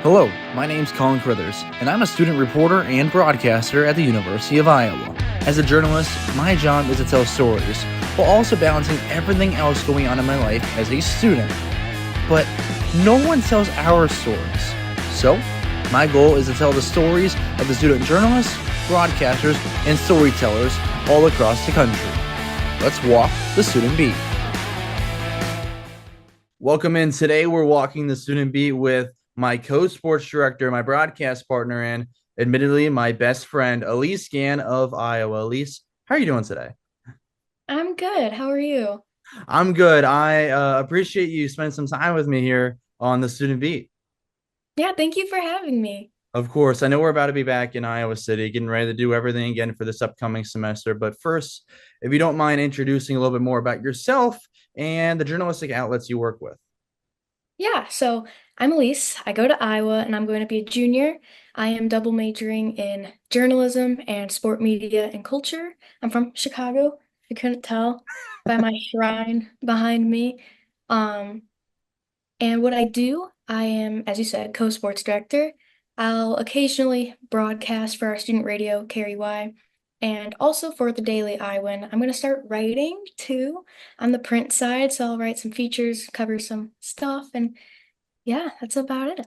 Hello, my name's Colin Crithers, and I'm a student reporter and broadcaster at the University of Iowa. As a journalist, my job is to tell stories, while also balancing everything else going on in my life as a student. But no one tells our stories. So, my goal is to tell the stories of the student journalists, broadcasters, and storytellers all across the country. Let's walk the student beat. Welcome in. Today, we're walking the student beat with my co-sports director, my broadcast partner, and admittedly my best friend, Elise Gan of Iowa. Elise, how are you doing today? I'm good. How are you? I'm good. I appreciate you spending some time with me here on the student beat. Yeah, thank you for having me. Of course, I know we're about to be back in Iowa City, getting ready to do everything again for this upcoming semester. But first, if you don't mind introducing a little bit more about yourself and the journalistic outlets you work with. Yeah, so I'm Elise. I go to Iowa and I'm going to be a junior. I am double majoring in journalism and sport media and culture. I'm from Chicago, if you couldn't tell by my shrine behind me. Um, and what I do, I am, as you said, co-sports director. I'll occasionally broadcast for our student radio, KRUI, and also for the Daily Iowan. I'm going to start writing too on the print side, so I'll write some features, cover some stuff, and yeah, that's about it.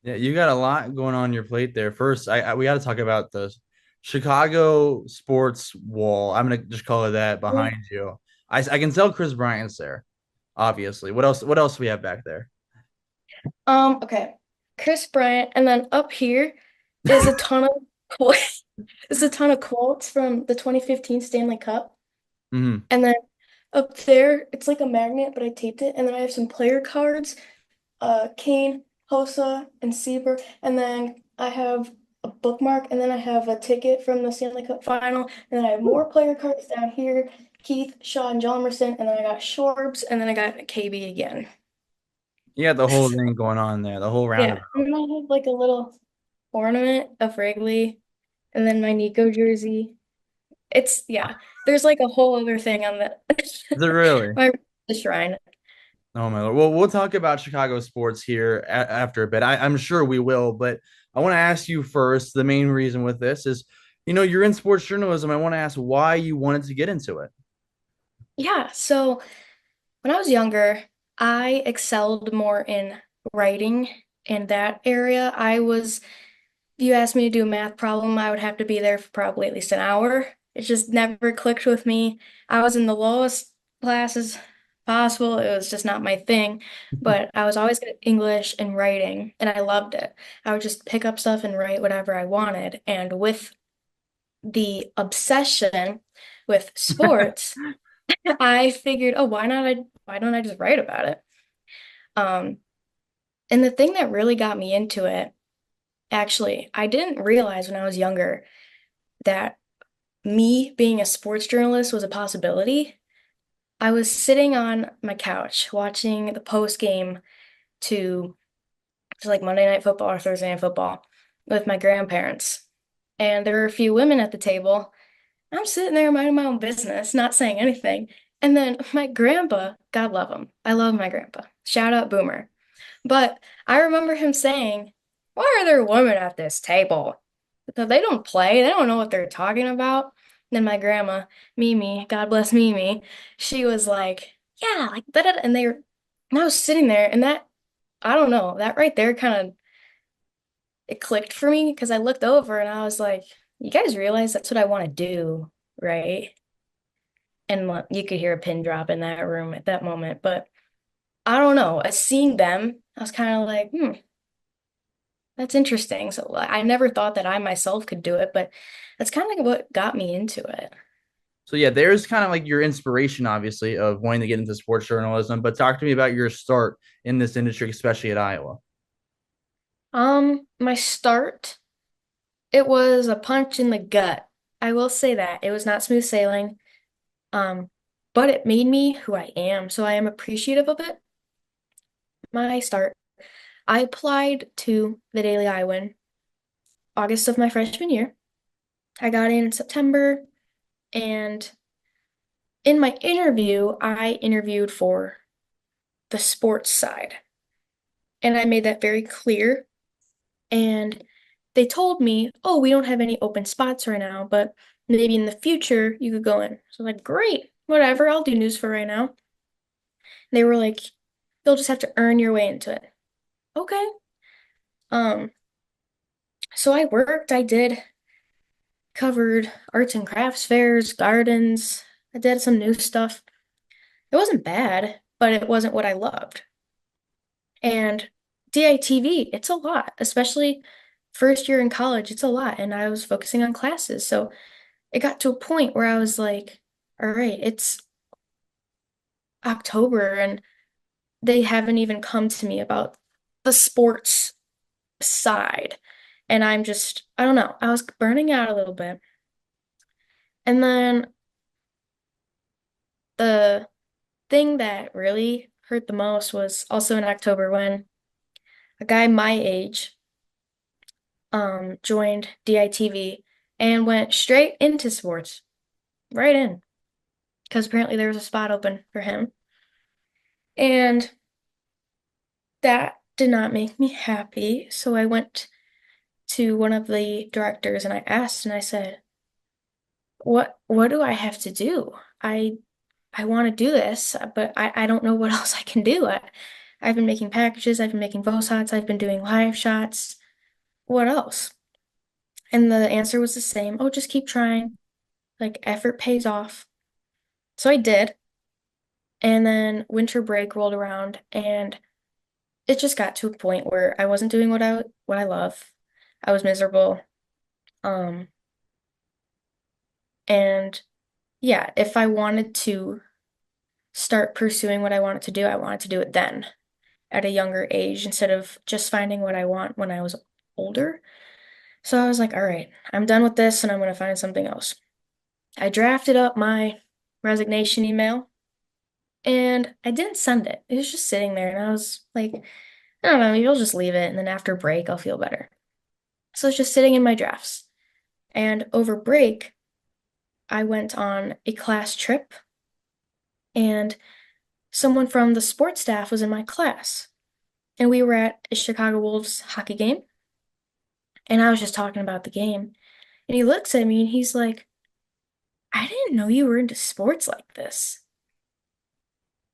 Yeah, you got a lot going on your plate there. First, we got to talk about the Chicago sports wall. I'm gonna just call it that Yeah. behind you. I can tell Chris Bryant's there. Obviously, what else? What else do we have back there? Okay. Chris Bryant, and then up here is a ton of quotes. Is a ton of quotes from the 2015 Stanley Cup. Hmm. And then up there, it's like a magnet, but I taped it. And then I have some player cards, Kane, Hossa, and Sieber. And then I have a bookmark, and then I have a ticket from the Stanley Cup final. And then I have more player cards down here, Keith, Shaw, and Jalmerson. And then I got Shorbs, and then I got KB again. You got the whole thing going on there, the whole Yeah. roundabout. And then I have like a little ornament of Wrigley, and then my Nico jersey. Yeah, there's like a whole other thing on the Is it really? my the shrine. Oh my Lord. Well, we'll talk about Chicago sports here after a bit. I'm sure we will, but I want to ask you first. The main reason with this is, you're in sports journalism. I want to ask why you wanted to get into it. Yeah, so when I was younger, I excelled more in writing in that area. If you asked me to do a math problem, I would have to be there for probably at least an hour. It just never clicked with me. I was in the lowest classes possible. It was just not my thing. But I was always good at English and writing, and I loved it. I would just pick up stuff and write whatever I wanted. And with the obsession with sports, I figured, oh, why don't I just write about it? Um, and the thing that really got me into it, actually, I didn't realize when I was younger that me being a sports journalist was a possibility. I was sitting on my couch watching the post game to, to like Monday Night Football or Thursday Night Football with my grandparents. And there were a few women at the table. I'm sitting there minding my own business, not saying anything. And then my grandpa, God love him. I love my grandpa. Shout out Boomer. But I remember him saying, "Why are there women at this table? They don't play. They don't know what they're talking about." Then my grandma, Mimi, God bless Mimi, she was like, "Yeah, like that." And I was sitting there, and I don't know, that right there kind of it clicked for me because I looked over and I was like, "You guys realize that's what I want to do, right?" And you could hear a pin drop in that room at that moment, but I don't know. As seeing them, I was kind of like, that's interesting. So I never thought that I myself could do it, but that's kind of like what got me into it. So yeah, there's kind of like your inspiration, obviously, of wanting to get into sports journalism. But talk to me about your start in this industry, especially at Iowa. My start, it was a punch in the gut. I will say that. It was not smooth sailing. Um, but it made me who I am. So I am appreciative of it. My start, I applied to the Daily Iowan August of my freshman year. I got in September, and in my interview, I interviewed for the sports side. And I made that very clear. And they told me, oh, we don't have any open spots right now, but maybe in the future you could go in. So I'm like, great, whatever, I'll do news for right now. They were like, you'll just have to earn your way into it. Okay. Um, so I worked, I did covered arts and crafts fairs, gardens. I did some new stuff. It wasn't bad, but it wasn't what I loved. And DITV, it's a lot, especially first year in college, it's a lot. And I was focusing on classes. So it got to a point where I was like, all right, it's October and they haven't even come to me about the sports side. And I don't know, I was burning out a little bit. And then the thing that really hurt the most was also in October when a guy my age joined DITV and went straight into sports, right in, because apparently there was a spot open for him. And that did not make me happy. So I went to one of the directors and I asked and I said, what do I have to do? I want to do this, but I don't know what else I can do. I've been making packages, I've been making VOSOTs, I've been doing live shots. What else? And the answer was the same. Oh, just keep trying. Like effort pays off. So I did. And then winter break rolled around and it just got to a point where I wasn't doing what I love. I was miserable. Um, and yeah, if I wanted to start pursuing what I wanted to do, I wanted to do it then at a younger age instead of just finding what I want when I was older. So I was like, all right, I'm done with this and I'm going to find something else. I drafted up my resignation email and I didn't send it. It was just sitting there and I was like, I don't know, maybe I'll just leave it and then after break I'll feel better. So it's just sitting in my drafts. And over break, I went on a class trip and someone from the sports staff was in my class. And we were at a Chicago Wolves hockey game. And I was just talking about the game. And he looks at me and he's like, I didn't know you were into sports like this.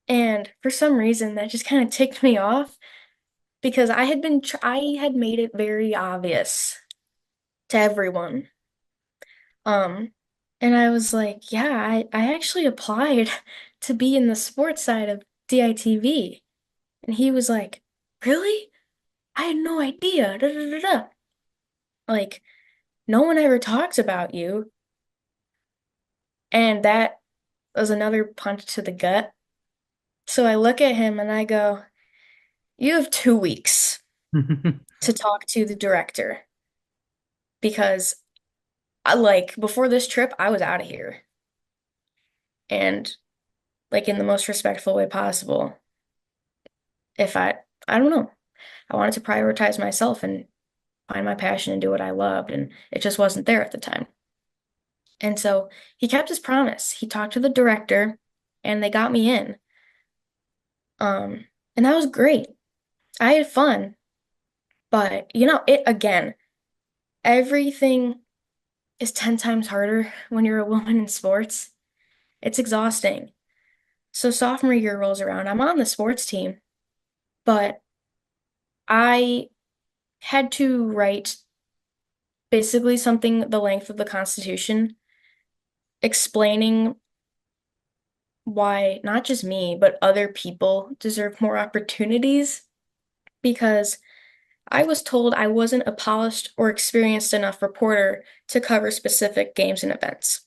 And for some reason, that just kind of ticked me off because I had made it very obvious to everyone. Um, and I was like, yeah, I actually applied to be in the sports side of DITV. And he was like, really? I had no idea. Da, da, da, da. Like, no one ever talks about you. And that was another punch to the gut. So I look at him and I go, you have 2 weeks to talk to the director because like before this trip, I was out of here. And like in the most respectful way possible. If I don't know, I wanted to prioritize myself and find my passion and do what I loved, and it just wasn't there at the time. And so he kept his promise. He talked to the director and they got me in. And that was great. I had fun, but it again, everything is 10 times harder when you're a woman in sports. It's exhausting. So sophomore year rolls around. I'm on the sports team, but I had to write basically something the length of the Constitution explaining why not just me, but other people deserve more opportunities because I was told I wasn't a polished or experienced enough reporter to cover specific games and events.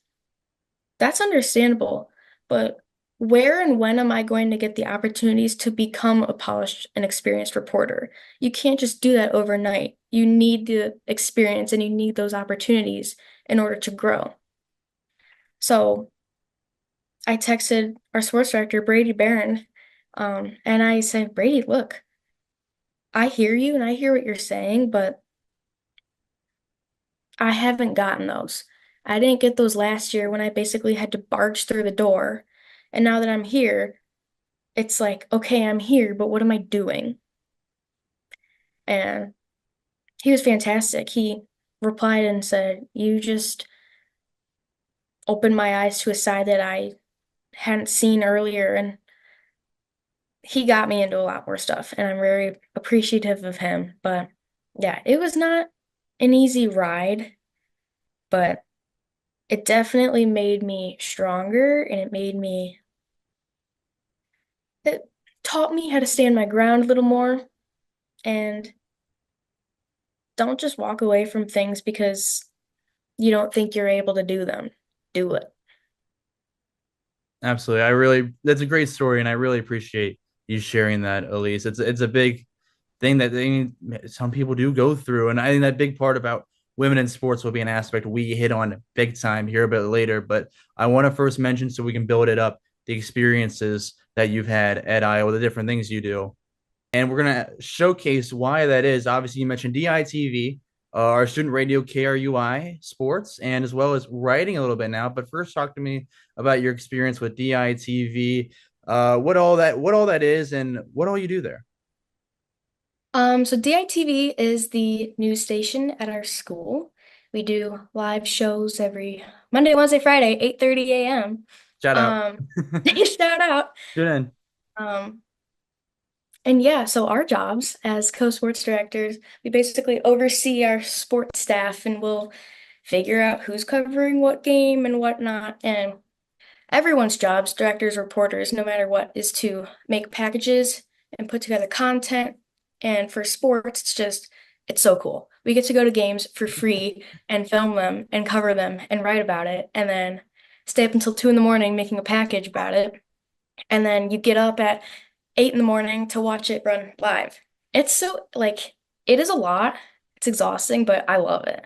That's understandable, but where and when am I going to get the opportunities to become a polished and experienced reporter? You can't just do that overnight. You need the experience and you need those opportunities in order to grow. So I texted our sports director, Brady Barron, and I said, Brady, look, I hear you and I hear what you're saying, but I haven't gotten those. I didn't get those last year when I basically had to barge through the door. And now that I'm here, it's like, okay, I'm here, but what am I doing? And he was fantastic. He replied and said, "You just opened my eyes to a side that I hadn't seen earlier." And he got me into a lot more stuff, and I'm very appreciative of him. But yeah, it was not an easy ride, but it definitely made me stronger and it taught me how to stand my ground a little more and don't just walk away from things because you don't think you're able to do them. Do it. Absolutely. That's a great story, and I really appreciate you sharing that, Elise. It's a big thing that some people do go through. And I think that big part about women in sports will be an aspect we hit on big time here a bit later. But I want to first mention, so we can build it up, the experiences that you've had at Iowa, the different things you do. And we're going to showcase why that is. Obviously, you mentioned DITV, our student radio KRUI Sports, and as well as writing a little bit now. But first, talk to me about your experience with DITV, what all that is, and what all you do there. So DITV is the news station at our school. We do live shows every Monday, Wednesday, Friday, 8:30 a.m. Shout out. Um, shout out. Tune in. Um, and yeah, so our jobs as co-sports directors, we basically oversee our sports staff and we'll figure out who's covering what game and whatnot. And everyone's jobs, directors, reporters, no matter what, is to make packages and put together content. And for sports, it's so cool. We get to go to games for free and film them and cover them and write about it, and then stay up until 2 in the morning making a package about it. And then you get up at 8 in the morning to watch it run live. It's so, like, it is a lot. It's exhausting, but I love it.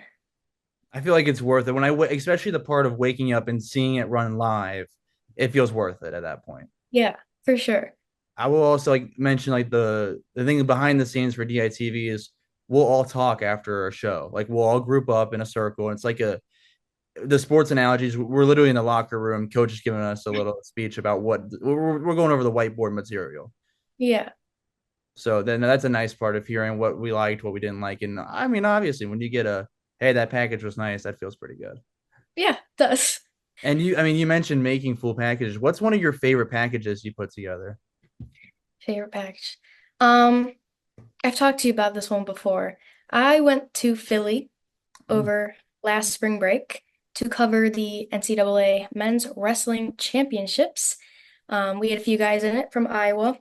I feel like it's worth it especially the part of waking up and seeing it run live. It feels worth it at that point. Yeah, for sure. I will also like mention like the thing behind the scenes for DITV is we'll all talk after a show. Like we'll all group up in a circle. And it's like a the sports analogies. We're literally in the locker room. Coach is giving us a little speech about what we're going over the whiteboard material. Yeah. So then that's a nice part of hearing what we liked, what we didn't like. And I mean, obviously, when you get a hey, that package was nice, that feels pretty good. Yeah, it does. And I mean, you mentioned making full packages. What's one of your favorite packages you put together? Favorite package. Um, I've talked to you about this one before. I went to Philly Oh. over last spring break to cover the NCAA Men's Wrestling Championships. We had a few guys in it from Iowa.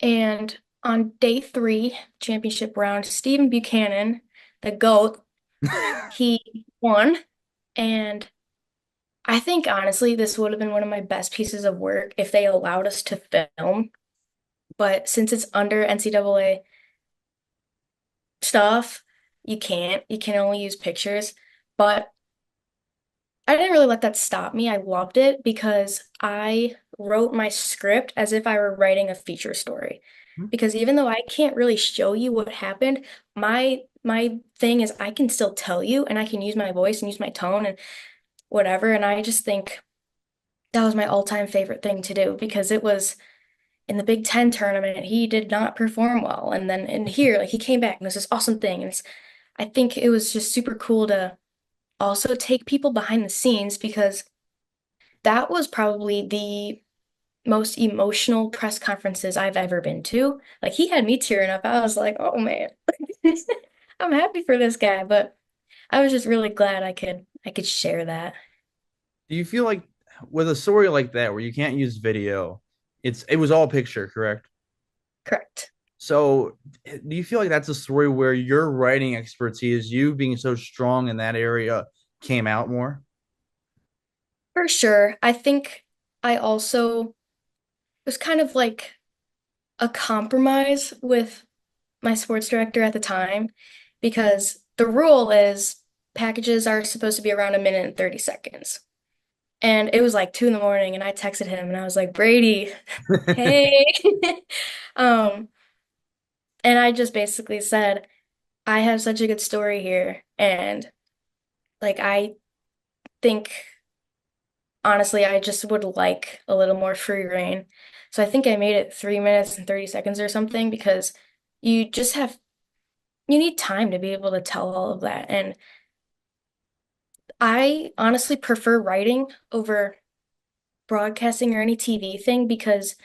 And on day three, championship round, Stephen Buchanan, the GOAT, he won. And I think honestly, this would have been one of my best pieces of work if they allowed us to film. But since it's under NCAA stuff, you can't. You can only use pictures. But I didn't really let that stop me. I loved it because I wrote my script as if I were writing a feature story. Because even though I can't really show you what happened, my thing is I can still tell you and I can use my voice and use my tone and whatever. And I just think that was my all-time favorite thing to do because it was in the Big Ten tournament, he did not perform well. And then in here, like he came back and it was this awesome thing. And I think it was just super cool to also take people behind the scenes because that was probably the most emotional press conferences I've ever been to. Like he had me tearing up. I was like, oh man, I'm happy for this guy, but I was just really glad I could share that. Do you feel like with a story like that where you can't use video, it was all picture, correct? Correct. So do you feel like that's a story where your writing expertise, you being so strong in that area, came out more? For sure. I think I also it was kind of like a compromise with my sports director at the time because the rule is packages are supposed to be around a minute and 30 seconds. And it was like 2 in the morning and I texted him and I was like, Brady, hey. Um, and I just basically said, I have such a good story here. And like I think honestly, I just would like a little more free reign. So I think I made it 3 minutes and 30 seconds or something because you just have you need time to be able to tell all of that. And I honestly prefer writing over broadcasting or any TV thing because,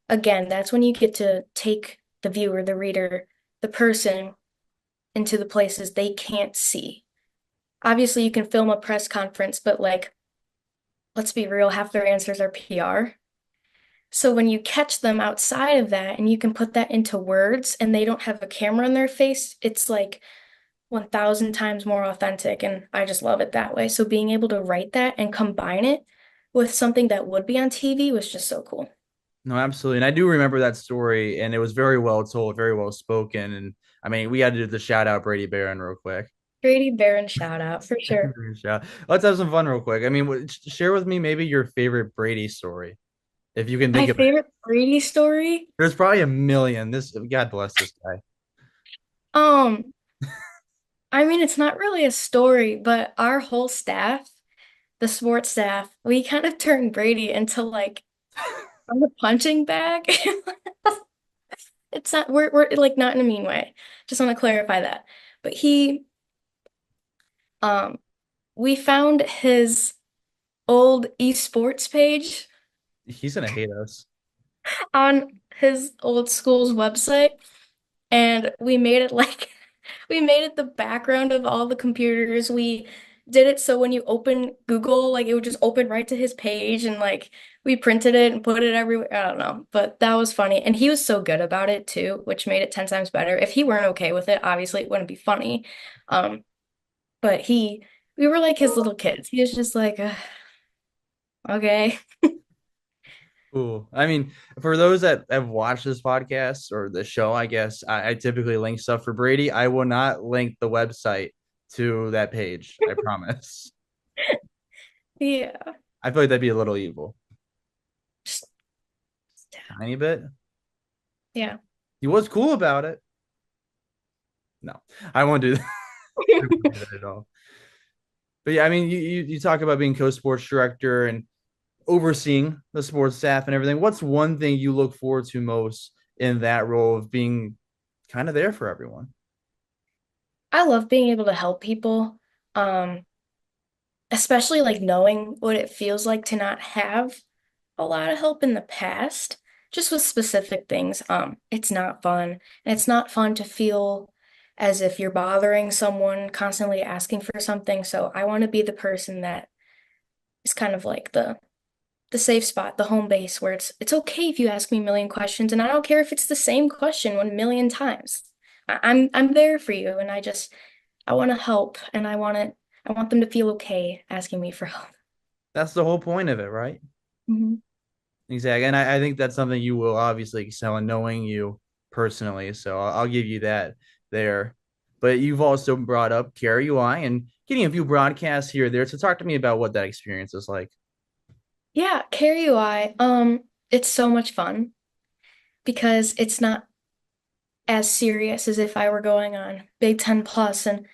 again, that's when you get to take the viewer, the reader, the person into the places they can't see. Obviously, you can film a press conference, but like, let's be real, half their answers are PR. So when you catch them outside of that and you can put that into words and they don't have a camera in their face, it's like 1,000 times more authentic. And I just love it that way. So being able to write that and combine it with something that would be on TV was just so cool. No, absolutely. And I do remember that story, and it was very well told, very well spoken. And I mean, we got to do the shout out Brady Barron real quick. Grady Barron shout out for sure. Shout- Let's have some fun real quick. I mean, share with me maybe your favorite Brady story, if you can My think of it. favorite Brady story. There's probably a million. This, God bless this guy. Um, I mean, it's not really a story, but our whole staff, the sports staff, we kind of turned Brady into like a punching bag. It's not we're like not in a mean way. Just want to clarify that. But um we found his old esports page He's gonna hate us. on his old school's website and we made it like we made it the background of all the computers. We did it so when you open Google, like it would just open right to his page and like we printed it and put it everywhere. I don't know, but that was funny. And he was so good about it too, which made it 10 times better. If he weren't okay with it, obviously it wouldn't be funny. Um, but we were like his little kids. He was just like, okay. Cool. I mean, for those that have watched this podcast or the show, I guess I typically link stuff for Brady. I will not link the website to that page. I promise. Yeah. I feel like that'd be a little evil. Just- Tiny bit. yeah. He was cool about it. No, I won't do that. I won't do that at all. But yeah, I mean, you talk about being co-sports director and overseeing the sports staff and everything. What's one thing you look forward to most in that role of being kind of there for everyone? I love being able to help people. Um, Especially like knowing what it feels like to not have a lot of help in the past, just with specific things. It's not fun. And it's not fun to feel as if you're bothering someone, constantly asking for something. So I want to be the person that is kind of like the safe spot, the home base where it's okay if you ask me a million questions, and I don't care if it's the same question 1 million times. I'm there for you, and I want to help, and I want them to feel okay asking me for help. That's the whole point of it, right? Mhm. Exactly. And I think that's something you will obviously excel in knowing you personally. So I'll give you that there. But you've also brought up KRUI and getting a few broadcasts here or there. So talk to me about what that experience is like. Yeah, KRUI, it's so much fun because it's not as serious as if I were going on Big Ten Plus and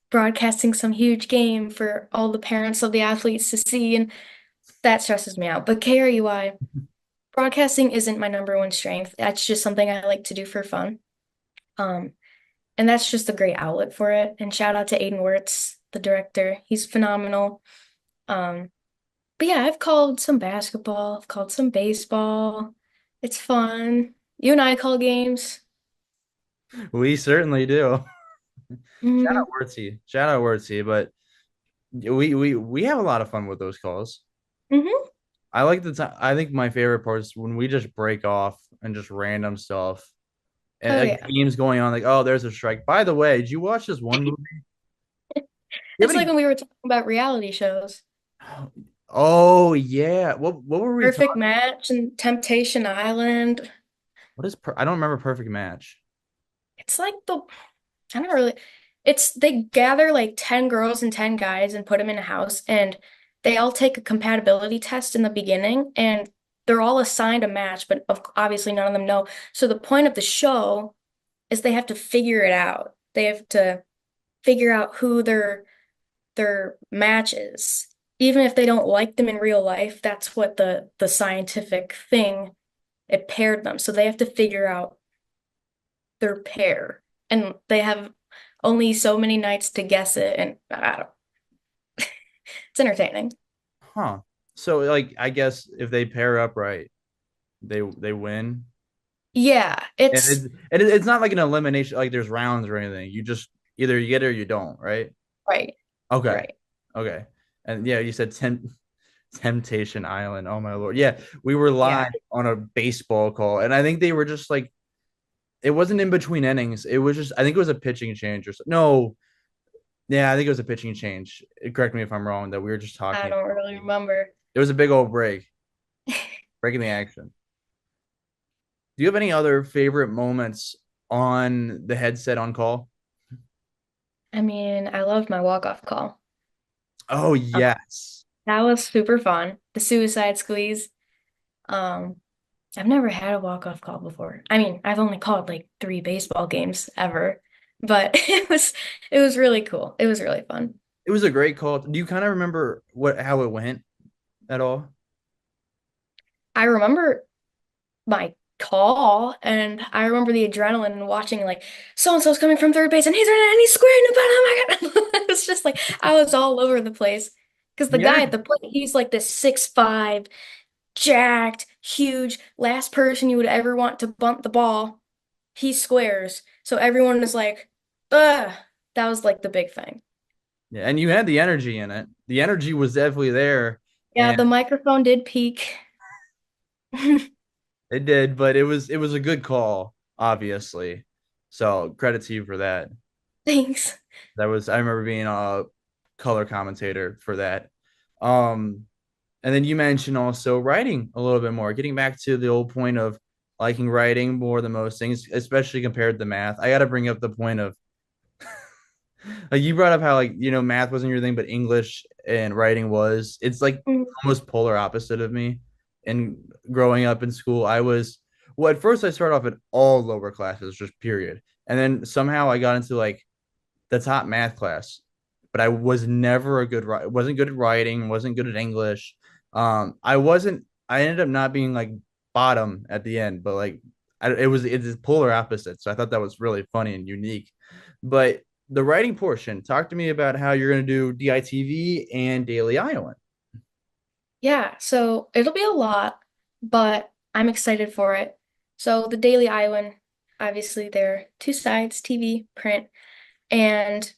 broadcasting some huge game for all the parents of the athletes to see, and that stresses me out. But KRUI, broadcasting isn't my number one strength. That's just something I like to do for fun. Um, and that's just a great outlet for it. And shout out to Aiden Wirtz, the director. He's phenomenal. Um, but yeah, I've called some basketball, I've called some baseball. It's fun. You and I call games. We certainly do. Shout Hmm. out Wordsy. Shout out Wordsy. But we have a lot of fun with those calls. Hmm. I like the time. I think my favorite part is when we just break off and just random stuff and Oh like yeah. games going on. Like, oh, there's a strike. By the way, did you watch this one movie? You have It's like any? when we were talking about reality shows. Oh yeah. What were we Perfect talking? Match and Temptation Island. What is? I don't remember Perfect Match. It's like I don't really, it's they gather like 10 girls and 10 guys and put them in a house and they all take a compatibility test in the beginning and they're all assigned a match, but obviously none of them know. So the point of the show is they have to figure it out. They have to figure out who their match is. Even if they don't like them in real life, that's what the scientific thing it paired them. So they have to figure out their pair. And they have only so many nights to guess it, and it's entertaining. Huh. So like I guess if they pair up right, they win. Yeah, And it's it's not like an elimination, like there's rounds or anything. You just either you get it or you don't, right? right, Okay. right. Okay. And yeah, you said Temptation Island. Oh my Lord. Yeah, we were Yeah, live on a baseball call, and I think they were just like it wasn't in between innings. It was just I think it was a pitching change or so. No, yeah, I think it was a pitching change. Correct me if I'm wrong. That we were just I talking don't about. really remember. It was a big old breaking the action. Do you have any other favorite moments on the headset on call? I mean, I loved my walk-off call. Oh Um, yes. that was super fun. The suicide squeeze. Um, I've never had a walk-off call before. I mean, I've only called like 3 baseball games ever, but it was really cool. It was really fun. It was a great call. Do you kind of remember what how it went at all? I remember my call, and I remember the adrenaline and watching like so and so's coming from third base and he's running and he's squaring the bat. Oh my God. It was just like I was all over the place. Because the The guy at energy. the plate, he's like this 6'5", jacked, huge, last person you would ever want to bunt the ball. He squares. So everyone is like, ugh. That was like the big thing. Yeah, and you had the energy in it. The energy was definitely there, Yeah, and the microphone did peak. it did, but it was a good call, obviously. So credit to you for that. Thanks. That was I remember being a color commentator for that. Um, and then you mentioned also writing a little bit more, getting back to the old point of liking writing more than most things, especially compared to math. I got to bring up the point of like you brought up how like math wasn't your thing, but English and writing was. It's like Mm, almost polar opposite of me. And growing up in school, I was well. At first, I started off in all lower classes, just period, and then somehow I got into like the top math class, but I was never a good wasn't good at writing, wasn't good at English. I wasn't. I ended up not being like bottom at the end, but like it's polar opposite. So I thought that was really funny and unique. But the writing portion, talk to me about how you're going to do DITV and Daily Iowan. yeah, so it'll be a lot, but I'm excited for it. So the Daily Iowan, obviously there are 2 sides, TV, print, and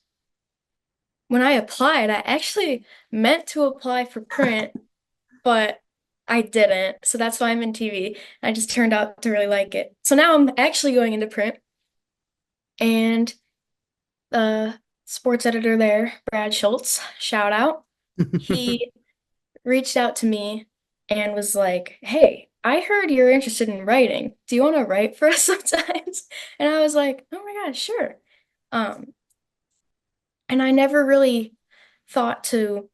when I applied, I actually meant to apply for print, but I didn't. So that's why I'm in TV. I just turned out to really like it. So now I'm actually going into print, and the sports editor there, Brad Schultz, shout out. He reached out to me and was like, "Hey, I heard you're interested in writing. Do you want to write for us sometimes?" And I was like, "Oh my God, sure." Um, and I never really thought to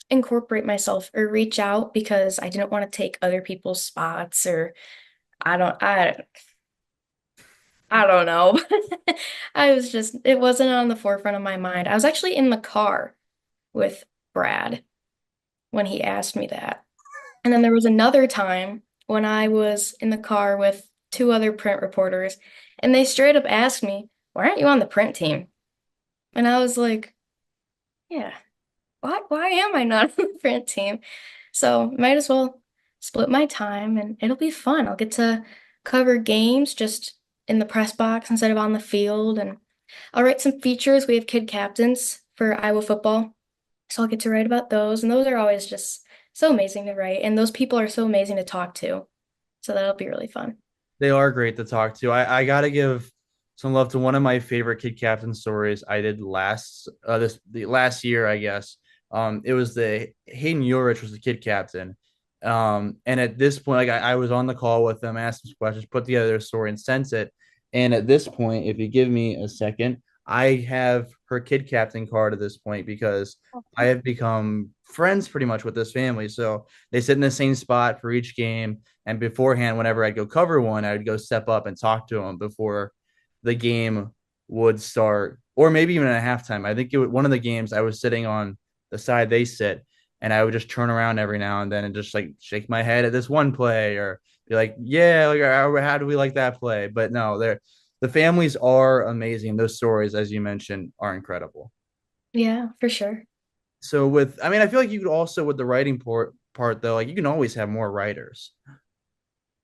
incorporate myself or reach out because I didn't want to take other people's spots or I don't I don't know. I was just it wasn't on the forefront of my mind. I was actually in the car with Brad when he asked me that. And then there was another time when I was in the car with 2 other print reporters, and they straight up asked me, "Why aren't you on the print team?" And I was like, "Yeah, why am I not on the print team?" So might as well split my time and it'll be fun. I'll get to cover games just in the press box instead of on the field, and I'll write some features. We have kid captains for Iowa football. So I'll get to write about those, and those are always just so amazing to write, and those people are so amazing to talk to. So that'll be really fun. They are great to talk to. I gotta give some love to one of my favorite kid captain stories I did the last year, I guess. It was the Hayden Urich was the kid captain. And at this point, like I was on the call with them, asked some questions, put together a story, and sent it. And at this point, if you give me a second, I have her kid captain card at this point because I have become friends pretty much with this family. So they sit in the same spot for each game. And beforehand, whenever I'd go cover one, I would go step up and talk to them before the game would start, or maybe even at halftime. I think one of the games I was sitting on the side they sit, and I would just turn around every now and then and just like shake my head at this one play or be like, "Yeah, like how do we like that play?" But no, the families are amazing. Those stories, as you mentioned, are incredible. Yeah, for sure. So with, I mean, I feel like you could also with the writing part though, like you can always have more writers.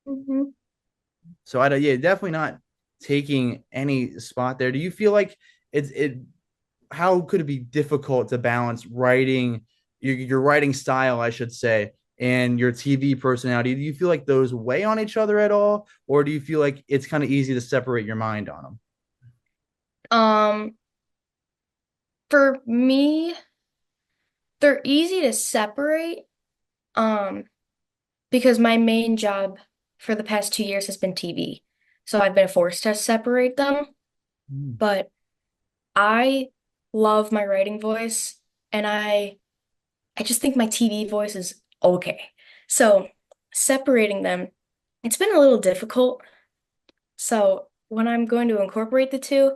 Hmm. So yeah, definitely not taking any spot there. Do you feel like it? How could it be difficult to balance writing your writing style, I should say, and your TV personality? Do you feel like those weigh on each other at all, or do you feel like it's kind of easy to separate your mind on them? Um, for me, they're easy to separate, um, because my main job for the past 2 years has been TV. So I've been forced to separate them, Mm. but I love my writing voice and I just think my TV voice is okay. So separating them, it's been a little difficult. So when I'm going to incorporate the two,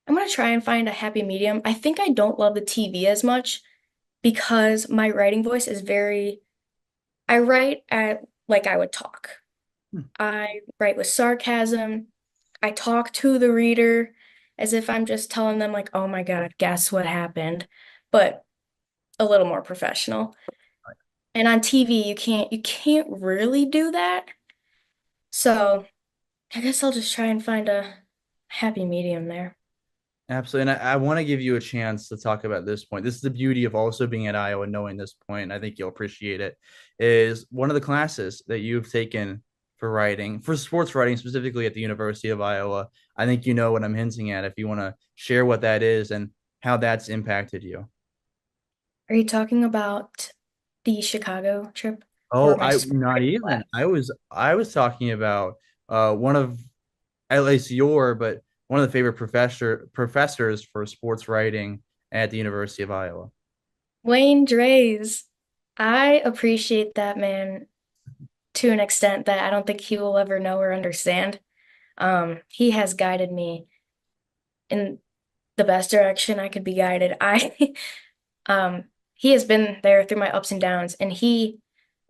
I'm going to try and find a happy medium. I think I don't love the TV as much because my writing voice is very, I write at like I would talk. I write with sarcasm. I talk to the reader as if I'm just telling them like, "Oh my God, guess what happened?" But a little more professional. And on TV, you can't really do that. So I guess I'll just try and find a happy medium there. Absolutely. And I want to give you a chance to talk about this point. This is the beauty of also being at Iowa, knowing this point, and I think you'll appreciate it, is one of the classes that you've taken for writing, for sports writing, specifically at the University of Iowa. I think you know what I'm hinting at if you want to share what that is and how that's impacted you. Are you talking about the Chicago trip or Oh, my I spring not break even. class? I was talking about one of at least your, but one of the favorite professors for sports writing at the University of Iowa. Wayne Drays. I appreciate that man to an extent that I don't think he will ever know or understand. He has guided me in the best direction I could be guided. He has been there through my ups and downs, and he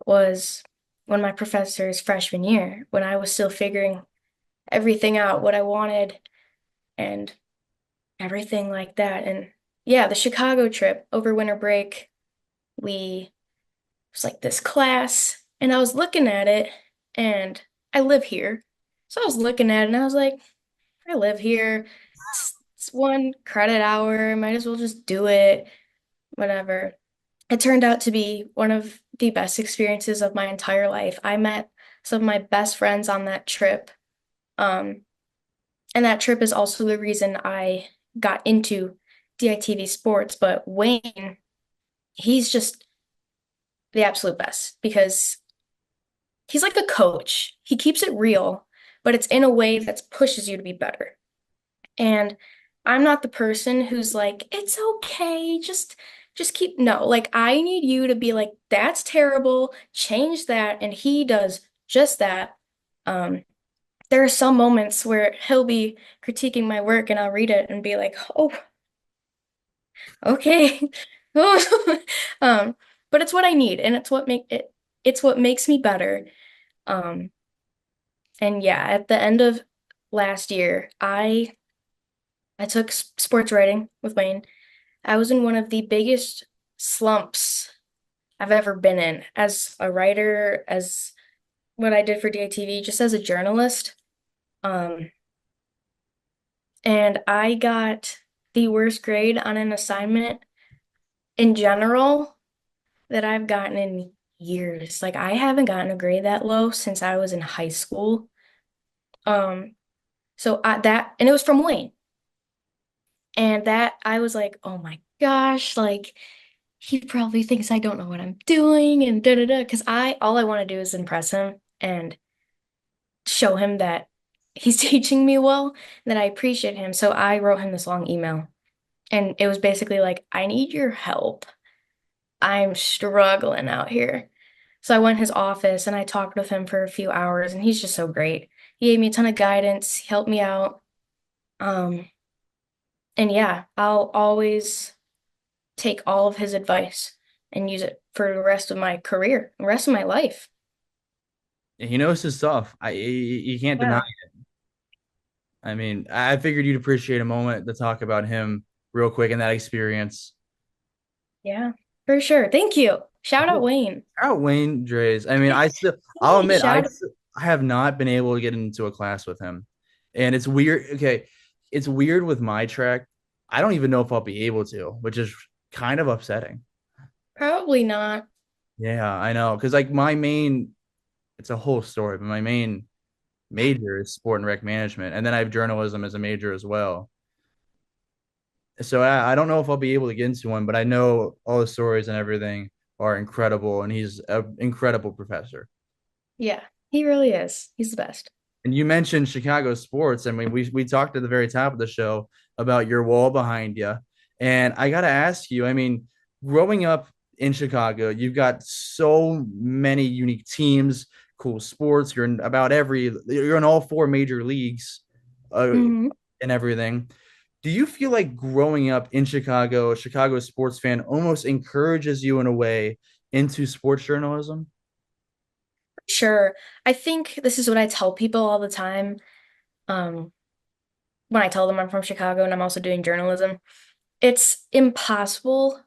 was one of my professors freshman year when I was still figuring everything out, what I wanted and everything like that. And yeah, the Chicago trip over winter break, we it was like this class, and I was looking at it, and I live here. So I was looking at it, and I was like, I live here. It's 1 credit hour. Might as well just do it. Whatever. It turned out to be one of the best experiences of my entire life. I met some of my best friends on that trip. Um, and that trip is also the reason I got into DITV Sports. But Wayne, he's just the absolute best because he's like a coach. He keeps it real, but it's in a way that pushes you to be better. And I'm not the person who's like, it's okay, just keep no, like I need you to be like, that's terrible, change that, and he does just that. Um, there are some moments where he'll be critiquing my work and I'll read it and be like, oh, okay. Um, but it's what I need and it's what makes me better. Um, and yeah, at the end of last year, I took sports writing with Wayne. I was in one of the biggest slumps I've ever been in as a writer, as what I did for DITV, just as a journalist. Um, and I got the worst grade on an assignment in general that I've gotten in years. Like I haven't gotten a grade that low since I was in high school. Um, and it was from Wayne. And that I was like, oh my gosh, like he probably thinks I don't know what I'm doing and da da da. Because all I want to do is impress him and show him that he's teaching me well, that I appreciate him. So I wrote him this long email, and it was basically like, I need your help. I'm struggling out here. So I went in his office and I talked with him for a few hours, and he's just so great. He gave me a ton of guidance, he helped me out. Um, and yeah, I'll always take all of his advice and use it for the rest of my career, the rest of my life. He knows his stuff. You can't deny. Yeah. I mean, I figured you'd appreciate a moment to talk about him real quick and that experience. Yeah, for sure. Thank you. Shout out Wayne. Out Wayne Dre's. I mean, I'll Hey, admit, shout I have not been able to get into a class with him, and it's weird. Okay, it's weird with my track. I don't even know if I'll be able to, which is kind of upsetting. Probably not. Yeah, I know, because like my main, it's a whole story, but my main major is sport and rec management, and then I have journalism as a major as well. So I don't know if I'll be able to get into one, but I know all the stories and everything are incredible, and he's an incredible professor. Yeah, he really is. He's the best. And you mentioned Chicago sports. I mean, we talked at the very top of the show about your wall behind you, and I got to ask you. I mean, growing up in Chicago, you've got so many unique teams, cool sports. You're in all four major leagues, uh, Hmm. and everything. Do you feel like growing up in Chicago, a Chicago sports fan, almost encourages you in a way into sports journalism? Sure. I think this is what I tell people all the time. Um, when I tell them I'm from Chicago and I'm also doing journalism, it's impossible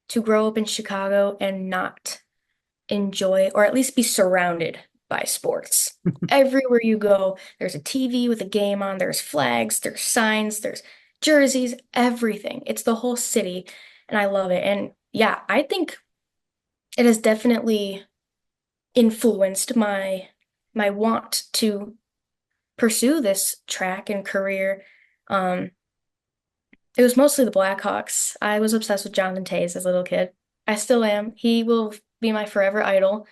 to grow up in Chicago and not enjoy or at least be surrounded by sports. Everywhere you go, there's a TV with a game on, there's flags, there's signs, there's jerseys, everything. It's the whole city, and I love it. And yeah, I think it has definitely influenced my want to pursue this track and career. Um, it was mostly the Blackhawks. I was obsessed with Jonathan Toews as a little kid. I still am. He will be my forever idol.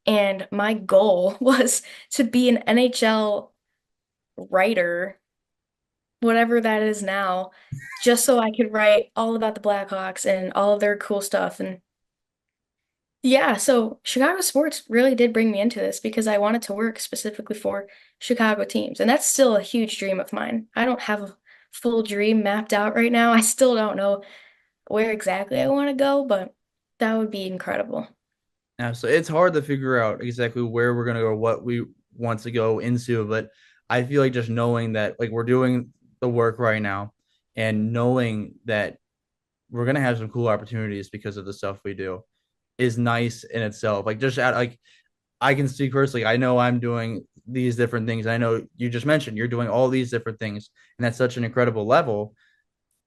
And my goal was to be an NHL writer, whatever that is now, just so I could write all about the Blackhawks and all of their cool stuff. And yeah, so Chicago sports really did bring me into this because I wanted to work specifically for Chicago teams. And that's still a huge dream of mine. I don't have a full dream mapped out right now. I still don't know where exactly I want to go, but that would be incredible. Yeah, so it's hard to figure out exactly where we're gonna go, what we want to go into, but I feel like just knowing that like we're doing the work right now and knowing that we're gonna have some cool opportunities because of the stuff we do is nice in itself. Like I can speak personally. I know I'm doing these different things. I know you just mentioned you're doing all these different things, and that's such an incredible level.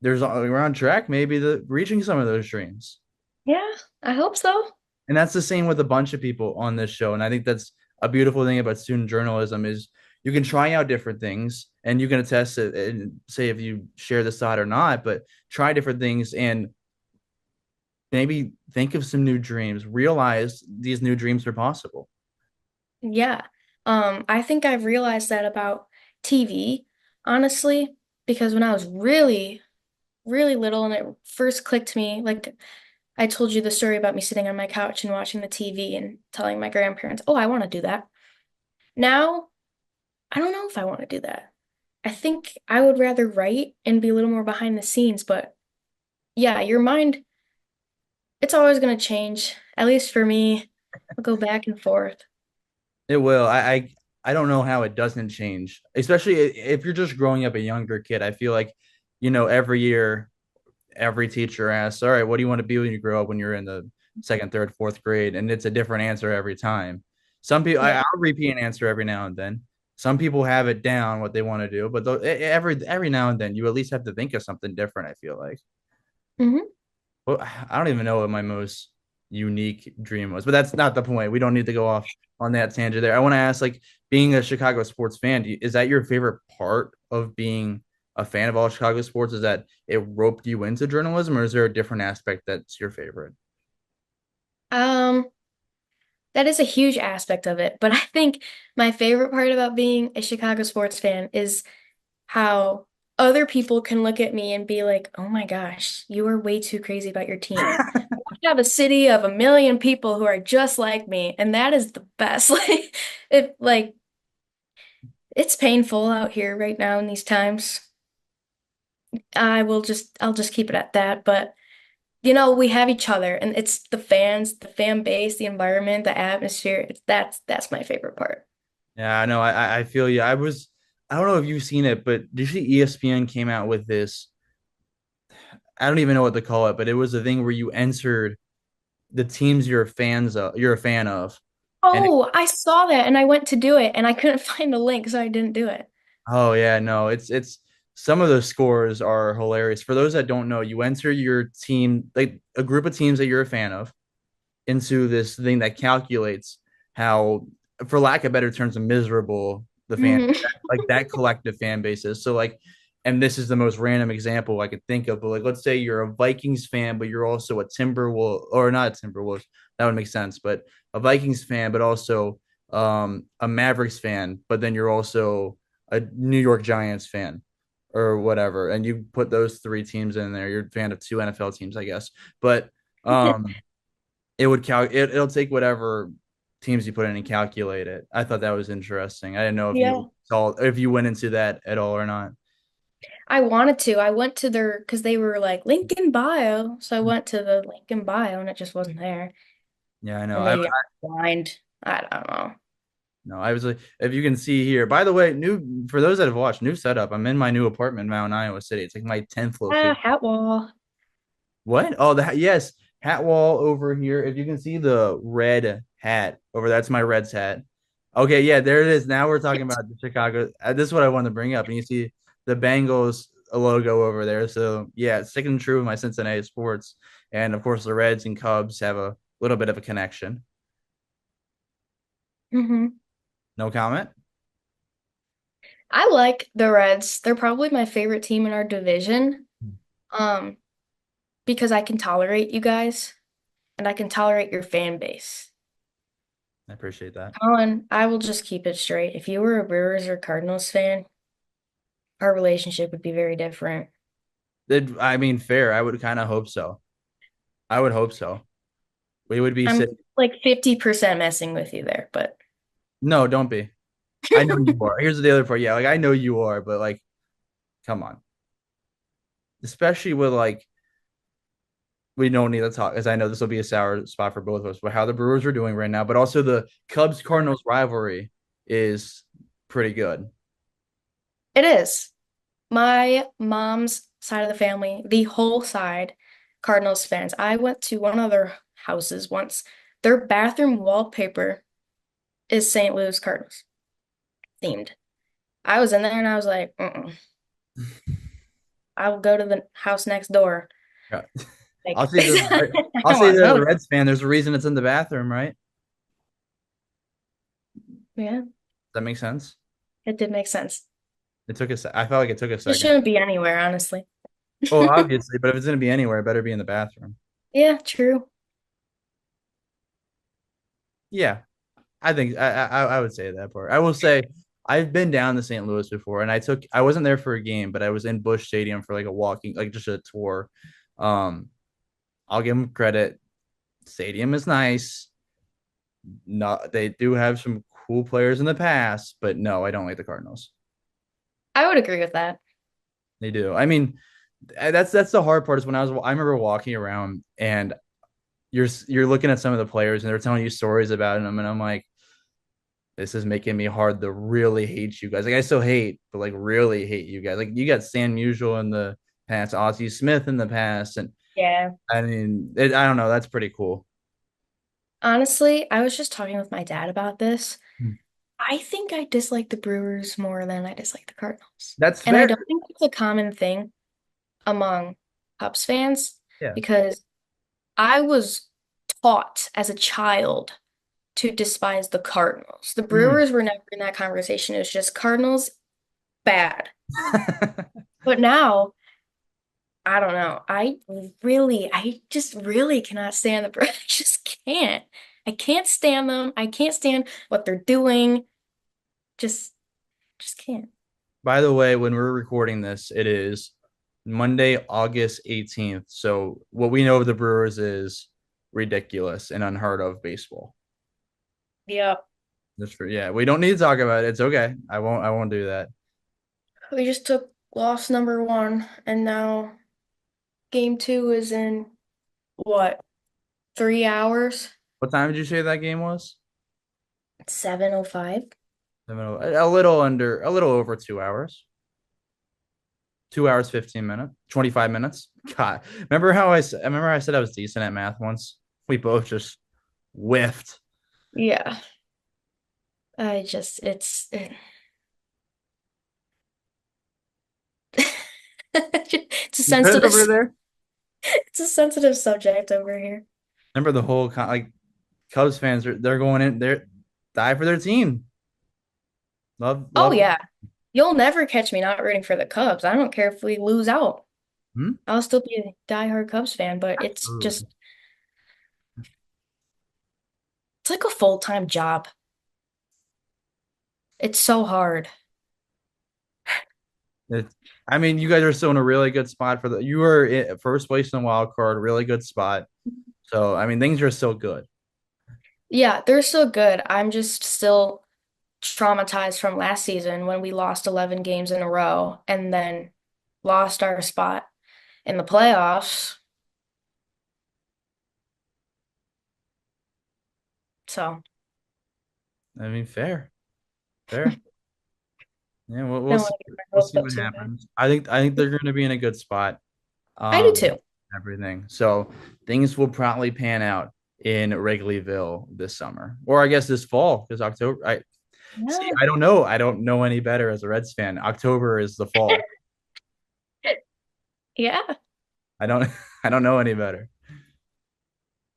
We're on track maybe to reaching some of those dreams. Yeah, I hope so. And that's the same with a bunch of people on this show. And I think that's a beautiful thing about student journalism is you can try out different things and you can attest it and say if you share the side or not, but try different things and maybe think of some new dreams, realize these new dreams are possible. Yeah. I think I've realized that about TV, honestly, because when I was really, really little and it first clicked to me, like I told you the story about me sitting on my couch and watching the TV and telling my grandparents, oh, I want to do that. Now, I don't know if I want to do that. I think I would rather write and be a little more behind the scenes, but yeah, your mind, it's always going to change. At least for me, I'll go back and forth. It will. I don't know how it doesn't change, especially if you're just growing up a younger kid. I feel like, every year every teacher asks, all right, what do you want to be when you grow up when you're in the second, third, fourth grade? And it's a different answer every time. Some people, Yeah. I'll repeat an answer every now and then. Some people have it down what they want to do, but every now and then you at least have to think of something different. I feel like. Hmm. Well, I don't even know what my most unique dream was, but that's not the point. We don't need to go off on that tangent there. I want to ask, like, being a Chicago sports fan, is that your favorite part of being a fan of all Chicago sports? Is that it roped you into journalism, or is there a different aspect that's your favorite? Um, that is a huge aspect of it, but I think my favorite part about being a Chicago sports fan is how other people can look at me and be like, "Oh my gosh, you are way too crazy about your team." We have a city of 1 million people who are just like me, and that is the best. Like it's painful out here right now in these times. I'll just keep it at that, but we have each other and it's the fans, the fan base, the environment, the atmosphere. That's my favorite part. Yeah, I know. I feel you. I was. I don't know if you've seen it, but did you see ESPN came out with this? I don't even know what to call it, but it was a thing where you entered the teams you're a fan of, and Oh, I saw that and I went to do it and I couldn't find the link, so I didn't do it. oh yeah, no, it's some of those scores are hilarious. For those that don't know, you enter your team, like a group of teams that you're a fan of, into this thing that calculates how, for lack of better terms, miserable the fan, Hmm. like that collective fan base is. So like, and this is the most random example I could think of, but like, let's say you're a Vikings fan, but you're also a Timberwolves, or not a Timberwolves, that would make sense, but a Vikings fan, but also a Mavericks fan, but then you're also a New York Giants fan or whatever, and you put those three teams in there. You're a fan of two NFL teams, I guess, but it would it'll take whatever teams you put in and calculate it. I thought that was interesting. I didn't know if Yeah. you saw if you went into that at all or not. I wanted to. I went to their because they were like link in bio. So I went to the link in bio and it just wasn't there. Yeah, I know. Or maybe I'm blind. I don't know. No, I was like, if you can see here. By the way, new for those that have watched, new setup. I'm in my new apartment in Mount Iowa City. It's like my 10th Ah, location. hat wall. What? Oh, the yes, hat wall over here. If you can see the red hat over, that's my Reds hat. Okay, yeah, there it is. Now we're talking about the Chicago. This is what I wanted to bring up, and you see the Bengals logo over there. So yeah, sticking true with my Cincinnati sports, and of course the Reds and Cubs have a little bit of a connection. Hmm. No comment. I like the Reds. They're probably my favorite team in our division. Um, because I can tolerate you guys and I can tolerate your fan base. I appreciate that. Colin, I will just keep it straight. If you were a Brewers or Cardinals fan, our relationship would be very different. I mean, fair. I would kind of hope so. I would hope so. We would be I'm sitting. like 50% messing with you there, but No, don't be. I know you are. Here's the other part. Yeah, like I know you are, but like, come on. Especially with like we don't need to talk, as I know this will be a sour spot for both of us, but how the Brewers are doing right now, but also the Cubs Cardinals rivalry is pretty good. it is. My mom's side of the family, the whole side, Cardinals fans. I went to one of their houses once. Their bathroom wallpaper is St. Louis Cardinals themed. I was in there and I was like, I will go to the house next door. Yeah. I'll Like, say this. I I'll don't say want to that as know a that. Reds fan, there's a reason it's in the bathroom, right? Does Yeah, that make sense? it did make sense. It took a sec. I felt like it took a It second. shouldn't be anywhere, honestly. Oh, obviously, but if it's gonna be anywhere, it better be in the bathroom. Yeah, true. Yeah, I think I would say that part. I will say I've been down to St. Louis before, and I wasn't there for a game, but I was in Busch Stadium for like a walking, like just a tour. Um, I'll give them credit. Stadium is nice. Not they do have some cool players in the past, but no, I don't like the Cardinals. I would agree with that. They do. I mean, that's the hard part is when I remember walking around and you're looking at some of the players and they're telling you stories about them, and I'm like, this is making me hard to really hate you guys. Like I still hate, but like really hate you guys. Like you got Stan Musial in the past, Ozzie Smith in the past, and Yeah. I mean, I don't know. That's pretty cool. Honestly, I was just talking with my dad about this. Hmm. I think I dislike the Brewers more than I dislike the Cardinals. That's And I fair. don't think it's a common thing among Cubs fans Yeah. because I was taught as a child to despise the Cardinals. The Mm. Brewers were never in that conversation. It was just Cardinals bad. But now, I don't know. I just really cannot stand the Brewers. I just can't. I can't stand them. I can't stand what they're doing. Just, just can't. By the way, when we're recording this, it is Monday, August 18th. So what we know of the Brewers is ridiculous and unheard of baseball. Yep. Just for yeah, we don't need to talk about it. It's okay. I won't do that. We just took loss number one, and now game two is in what, 3 hours? What time did you say that game was? 7:05. a little over 2 hours. 2 hours, 15 minutes, 25 minutes. God, I remember I said I was decent at math once. We both just whiffed. Yeah. I just it's a You good over sensitive there? it's a sensitive subject over here. Remember the whole like Cubs fans are they're going in they're die for their team. Oh Love. yeah. You'll never catch me not rooting for the Cubs. I don't care if we lose out. Hmm? I'll still be a diehard Cubs fan, but Absolutely. it's like a full-time job. It's so hard. It, I mean, you guys are still in a really good spot for the. You were at first place in the wild card, really good spot. So I mean, things are still good. Yeah, they're so good. I'm just still traumatized from last season when we lost 11 games in a row and then lost our spot in the playoffs. So, I mean, fair, fair. Yeah, don't want to get my we'll hopes see up what too bad. happens. I think they're going to be in a good spot. I do Um, too. everything. So things will probably pan out in Wrigleyville this summer, or I guess this fall, because October. I see. Yeah. I don't know. I don't know any better as a Reds fan. October is the fall. Yeah. I don't. I don't know any better.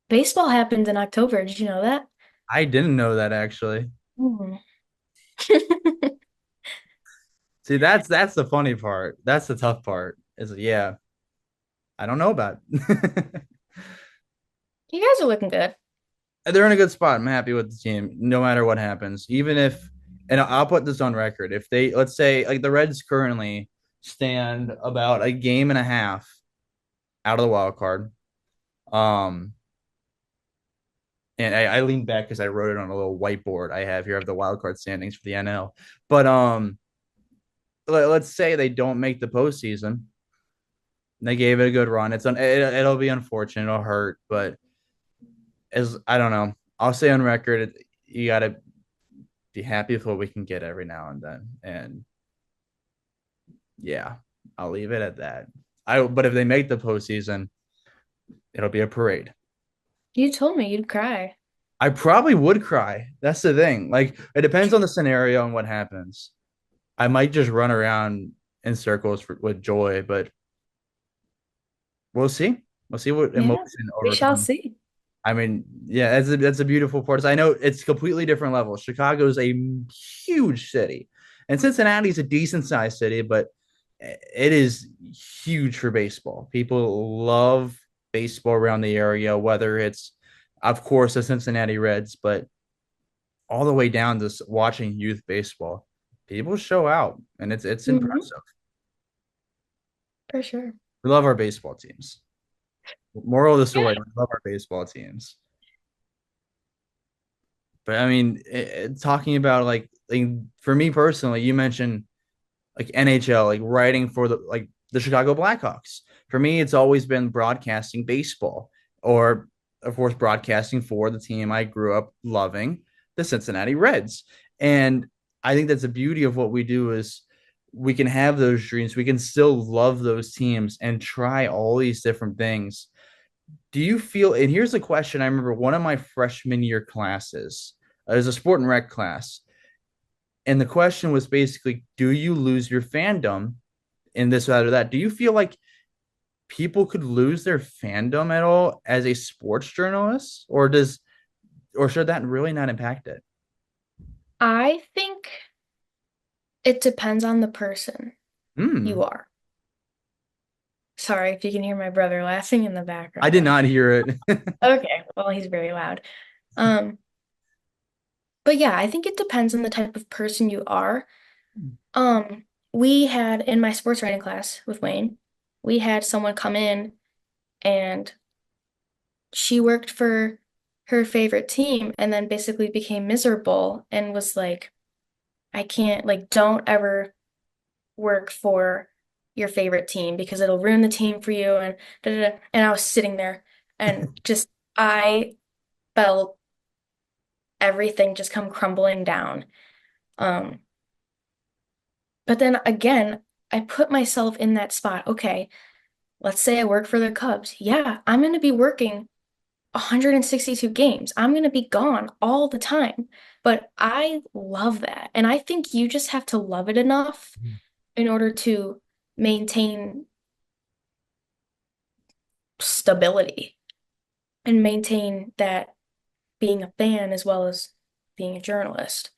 Baseball happened in October. Did you know that? I didn't know that actually. Mhm. See, that's the funny part. That's the tough part. Is yeah, I don't know about it. You guys are looking good. They're in a good spot. I'm happy with the team, no matter what happens. Even if, and I'll put this on record, if they let's say like the Reds currently stand about a game and a half out of the wild card. Um, and I leaned back because I wrote it on a little whiteboard I have here of the wild card standings for the NL. But let's say they don't make the postseason. They gave it a good run. It'll be unfortunate. It'll hurt, but as I don't know, I'll say on record, you got to be happy with what we can get every now and then. And yeah, I'll leave it at that. But if they make the postseason, it'll be a parade. You told me you'd cry. I probably would cry. That's the thing. Like it depends on the scenario and what happens. I might just run around in circles with joy, but we'll see. We'll see what Yeah, emotion we shall overcomes. see. I mean, yeah, that's a beautiful part. I know it's completely different level. Chicago's a huge city, and Cincinnati's a decent sized city, but it is huge for baseball. People love baseball around the area, whether it's, of course, the Cincinnati Reds, but all the way down to watching youth baseball. People show out, and it's Hmm. impressive. For sure. We love our baseball teams. Moral of the Yeah. story: we love our baseball teams. But I mean, talking about like for me personally, you mentioned like NHL, like writing for the Chicago Blackhawks. For me, it's always been broadcasting baseball, or of course broadcasting for the team I grew up loving, the Cincinnati Reds. And I think that's the beauty of what we do is we can have those dreams, we can still love those teams and try all these different things. Do you feel, and here's the question, I remember one of my freshman year classes, it was a sport and rec class, and the question was basically, do you lose your fandom in this or that or that? Do you feel like people could lose their fandom at all as a sports journalist, or should that really not impact it? I think it depends on the person you Hmm. are. Sorry if you can hear my brother laughing in the I did background. not hear it. Okay, well, he's very loud. Um, but yeah, I think it depends on the type of person you are. We had in my sports writing class with Wayne, we had someone come in and she worked for her favorite team and then basically became miserable and was like, I can't, like, don't ever work for your favorite team because it'll ruin the team for you and da, da, da. And I was sitting there and just I felt everything just come crumbling down. Um, but then again, I put myself in that spot. Okay, let's say I work for the Cubs. Yeah, I'm going to be working 162 games. I'm going to be gone all the time. But I love that. And I think you just have to love it enough in order to maintain stability and maintain that being a fan as well as being a journalist.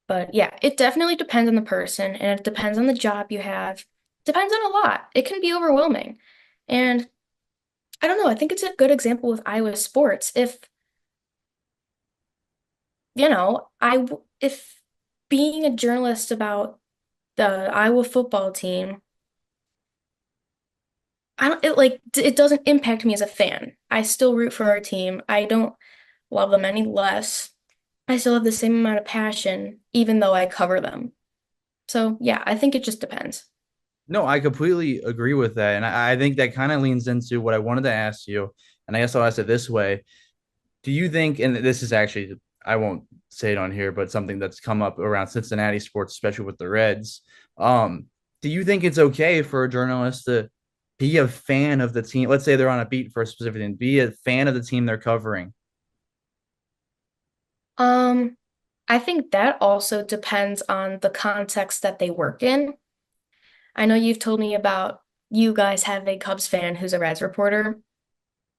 But yeah, it definitely depends on the person and it depends on the job you have. Depends on a lot. It can be overwhelming. And I don't know, I think it's a good example with Iowa sports. If, if being a journalist about the Iowa football team, I don't it like it doesn't impact me as a fan. I still root for our team. I don't love them any less. I still have the same amount of passion, even though I cover them. So yeah, I think it just depends. No, I completely agree with that. And I think that kind of leans into what I wanted to ask you. And I guess I'll ask it this way. Do you think, and this is actually, I won't say it on here, but something that's come up around Cincinnati sports, especially with the Reds. Um, do you think it's okay for a journalist to be a fan of the team? Let's say they're on a beat for a specific thing, be a fan of the team they're covering. Um, I think that also depends on the context that they work in. I know you've told me about you guys have a Cubs fan who's a Reds reporter,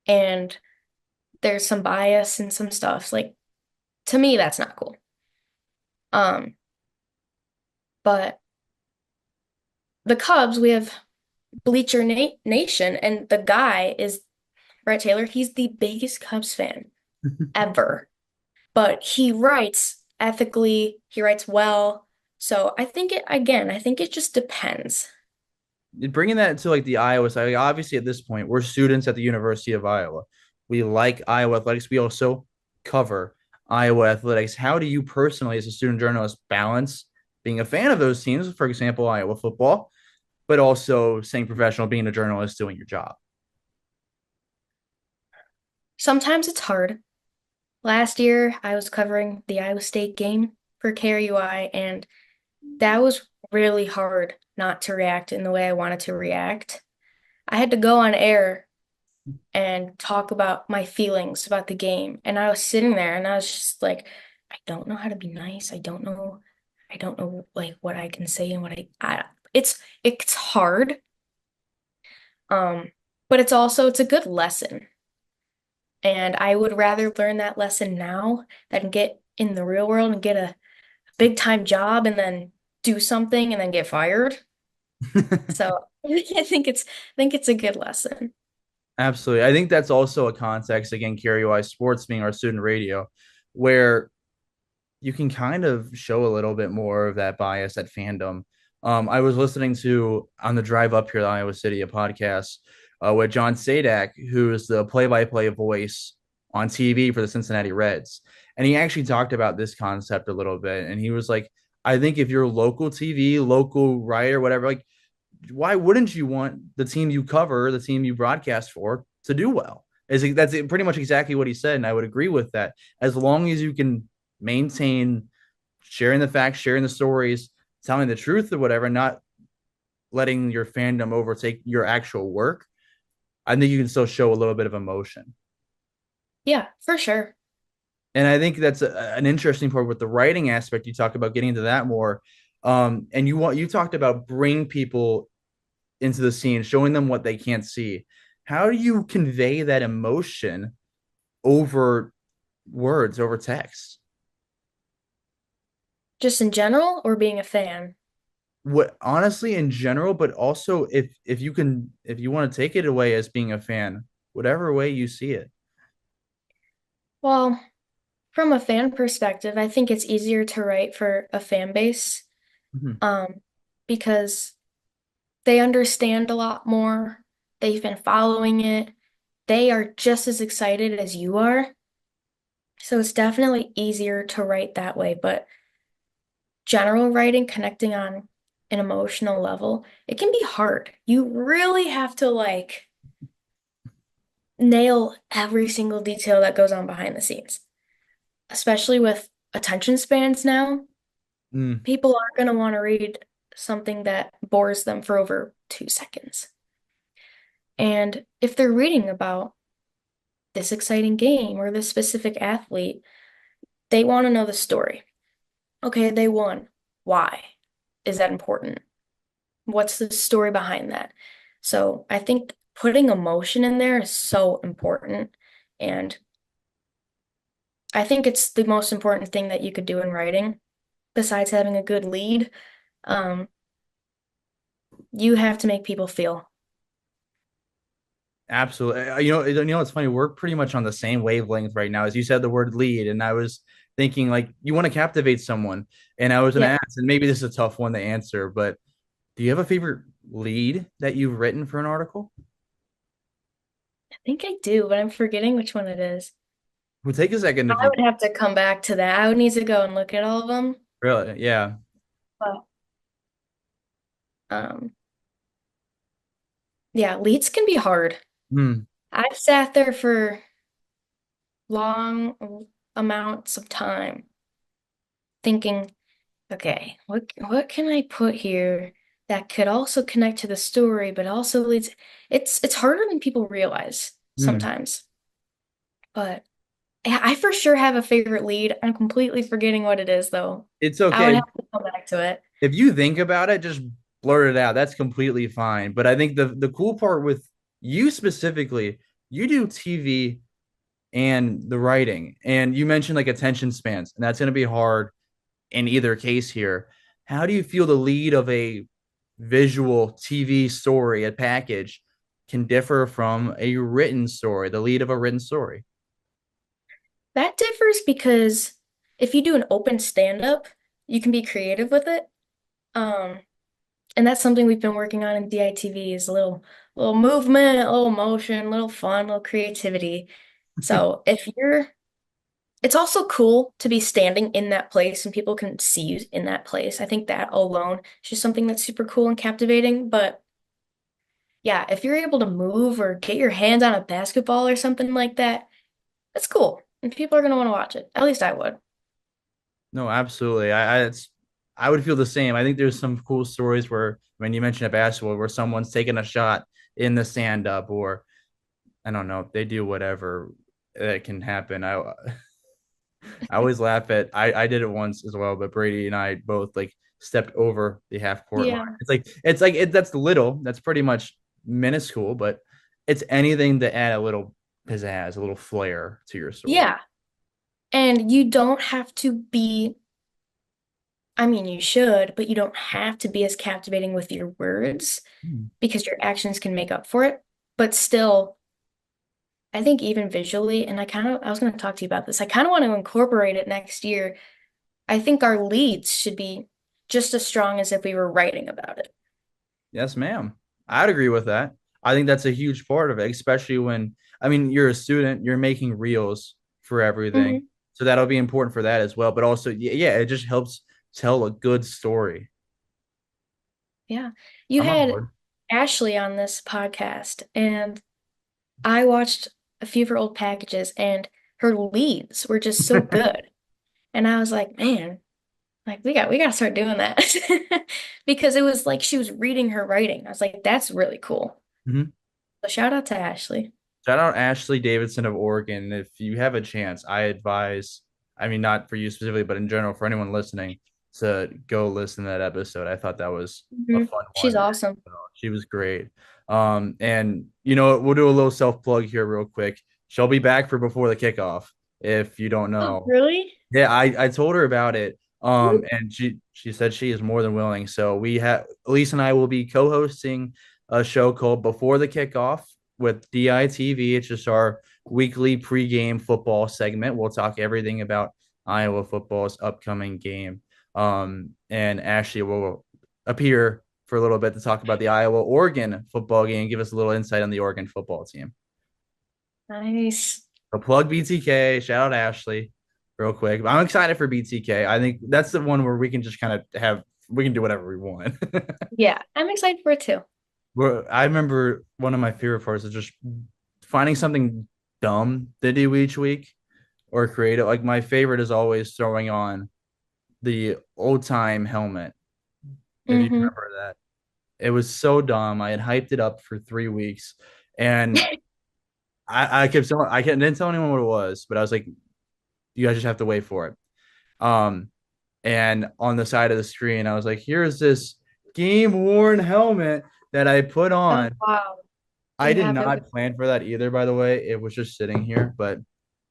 and there's some bias and some stuff. Like, to me, that's not cool. Um, but the Cubs, we have Bleacher Na Nation, and the guy is Brett Taylor. He's the biggest Cubs fan ever, but he writes ethically, he writes well. So I think it just depends. Bringing that to like the Iowa side, like obviously at this point, we're students at the University of Iowa. We like Iowa athletics. We also cover Iowa athletics. How do you personally, as a student journalist, balance being a fan of those teams, for example, Iowa football, but also staying professional, being a journalist, doing your job? Sometimes it's hard. Last year, I was covering the Iowa State game for KRUI, and that was really hard not to react in the way I wanted to react. I had to go on air and talk about my feelings about the game. And I was sitting there and I was just like, I don't know how to be nice. I don't know like what I can say and I it's hard. Um, but it's a good lesson. And I would rather learn that lesson now than get in the real world and get a big time job and then do something and then get fired. So I think it's a good lesson. Absolutely. I think that's also a context, again, KRUI Sports being our student radio, where you can kind of show a little bit more of that bias, that fandom. I was listening to on the drive up here to Iowa City a podcast with John Sadak, who is the play-by-play voice on TV for the Cincinnati Reds, and he actually talked about this concept a little bit. And he was like, "I think if you're local TV, local writer, whatever, like, why wouldn't you want the team you cover, the team you broadcast for, to do well?" That's pretty much exactly what he said, and I would agree with that. As long as you can maintain sharing the facts, sharing the stories, telling the truth or whatever, not letting your fandom overtake your actual work, I think you can still show a little bit of emotion. Yeah, for sure. And I think that's an interesting part with the writing aspect. You talk about getting into that more. And you talked about bring people into the scene, showing them what they can't see. How do you convey that emotion over words, over text? Just in general or being a fan? What honestly in general, but also if you can, if you want to take it away as being a fan, whatever way you see it. Well, from a fan perspective, I think it's easier to write for a fan base, Mhm. um, because they understand a lot more. They've been following it. They are just as excited as you are. So it's definitely easier to write that way. But general writing, connecting on an emotional level, it can be hard. You really have to like nail every single detail that goes on behind the scenes, especially with attention spans now. Mm, People aren't going to want to read something that bores them for over 2 seconds. And if they're reading about this exciting game or this specific athlete, they want to know the story. Okay, they won. Why is that important? What's the story behind that? So I think putting emotion in there is so important. And I think it's the most important thing that you could do in writing, besides having a good lead. Um, you have to make people feel. absolutely. It's funny. We're pretty much on the same wavelength right now. As you said the word lead, and I was thinking like you want to captivate someone, and I was going to Yeah, ask, and maybe this is a tough one to answer, but do you have a favorite lead that you've written for an article? I think I do, but I'm forgetting which one it is. We'll take a second if I you would have to come back to that. I would need to go and look at all of them. really. Yeah. But um, yeah, leads can be hard. Hmm. I've sat there for long amounts of time thinking, okay, what can I put here that could also connect to the story, but also leads. It's harder than people realize Hmm. sometimes. But yeah, I for sure have a favorite lead. I'm completely forgetting what it is though. It's I would okay. have to come back to it. If you think about it, just blurt it out. That's completely fine. But I think the cool part with you specifically, you do TV and the writing, and you mentioned like attention spans, and that's going to be hard in either case here. How do you feel the lead of a visual TV story, a package, can differ from a written story, the lead of a written story? That differs because if you do an open stand-up, you can be creative with it. Um, and that's something we've been working on in DITV is a little movement, a little motion, a little fun, a little creativity. So if you're it's also cool to be standing in that place and people can see you in that place. I think that alone is just something that's super cool and captivating. But yeah, if you're able to move or get your hands on a basketball or something like that, that's cool. And people are gonna want to watch it. At least I would. No, absolutely. I would feel the same. I think there's some cool stories where when you mentioned a basketball where someone's taking a shot in the stand up, or I don't know, they do whatever that can happen. I always laugh at I did it once as well, but Brady and I both like stepped over the half court line. Yeah. That's little, that's pretty much minuscule, but it's anything to add a little pizzazz, a little flair to your story. Yeah. And you don't have to be, I mean, you should, but you don't have to be as captivating with your words Hmm. because your actions can make up for it. But still, I think even visually, and I was going to talk to you about this. I kind of want to incorporate it next year. I think our leads should be just as strong as if we were writing about it. Yes, ma'am. I'd agree with that. I think that's a huge part of it, especially when, I mean, you're a student, you're making reels for everything. Hmm. So that'll be important for that as well. But also, yeah, it just helps tell a good story. Yeah. You I'm on had board. Ashley on this podcast, and I watched a few of her old packages, and her leads were just so good. And I was like, man, like we got to start doing that. Because it was like she was reading her writing. I was like, that's really cool. Mhm. So shout out to Ashley. Shout out Ashley Davidson of Oregon. If you have a chance, I advise, I mean, not for you specifically, but in general, for anyone listening, to go listen to that episode. I thought that was a Mhm. fun She's one. awesome. She was great. And we'll do a little self plug here real quick. She'll be back for before the kickoff. If you don't Oh, know, really? yeah, I told her about it. Woo. And she said she is more than willing. So we have Elise and I will be co-hosting a show called Before the Kickoff with DITV. It's just our weekly pregame football segment. We'll talk everything about Iowa football's upcoming game. And Ashley will appear for a little bit to talk about the Iowa Oregon football game, give us a little insight on the Oregon football team. Nice. So plug BTK. Shout out Ashley, real quick. I'm excited for BTK. I think that's the one where we can just kind of we can do whatever we want. Yeah, I'm excited for it too. I remember one of my favorite parts is just finding something dumb to do each week or creative. Like my favorite is always throwing on the old time helmet, if you Mm-hmm. remember that. It was so dumb. I had hyped it up for 3 weeks, and didn't tell anyone what it was, but I was like, you guys just have to wait for it. Um, and on the side of the screen, I was like, here's this game worn helmet that I put Oh, on. wow. I You did have it with not plan for that either, by the way. It was just sitting here, but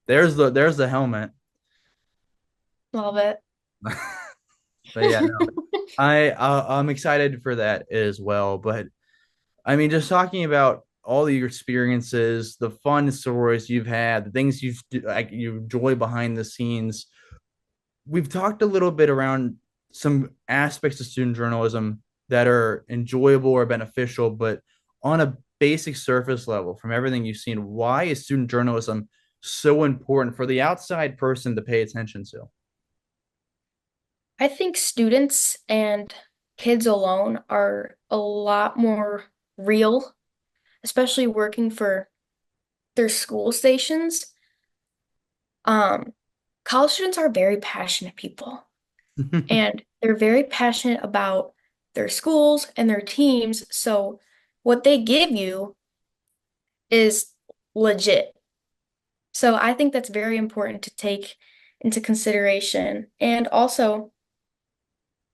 there's the helmet. love it. But yeah, no, I'm excited for that as well. But I mean, just talking about all of your experiences, the fun stories you've had, the things you enjoy behind the scenes. We've talked a little bit around some aspects of student journalism that are enjoyable or beneficial, but on a basic surface level, from everything you've seen, why is student journalism so important for the outside person to pay attention to? I think students and kids alone are a lot more real, especially working for their school stations. Um, College students are very passionate people, and they're very passionate about their schools and their teams. So what they give you is legit. So I think that's very important to take into consideration. And also,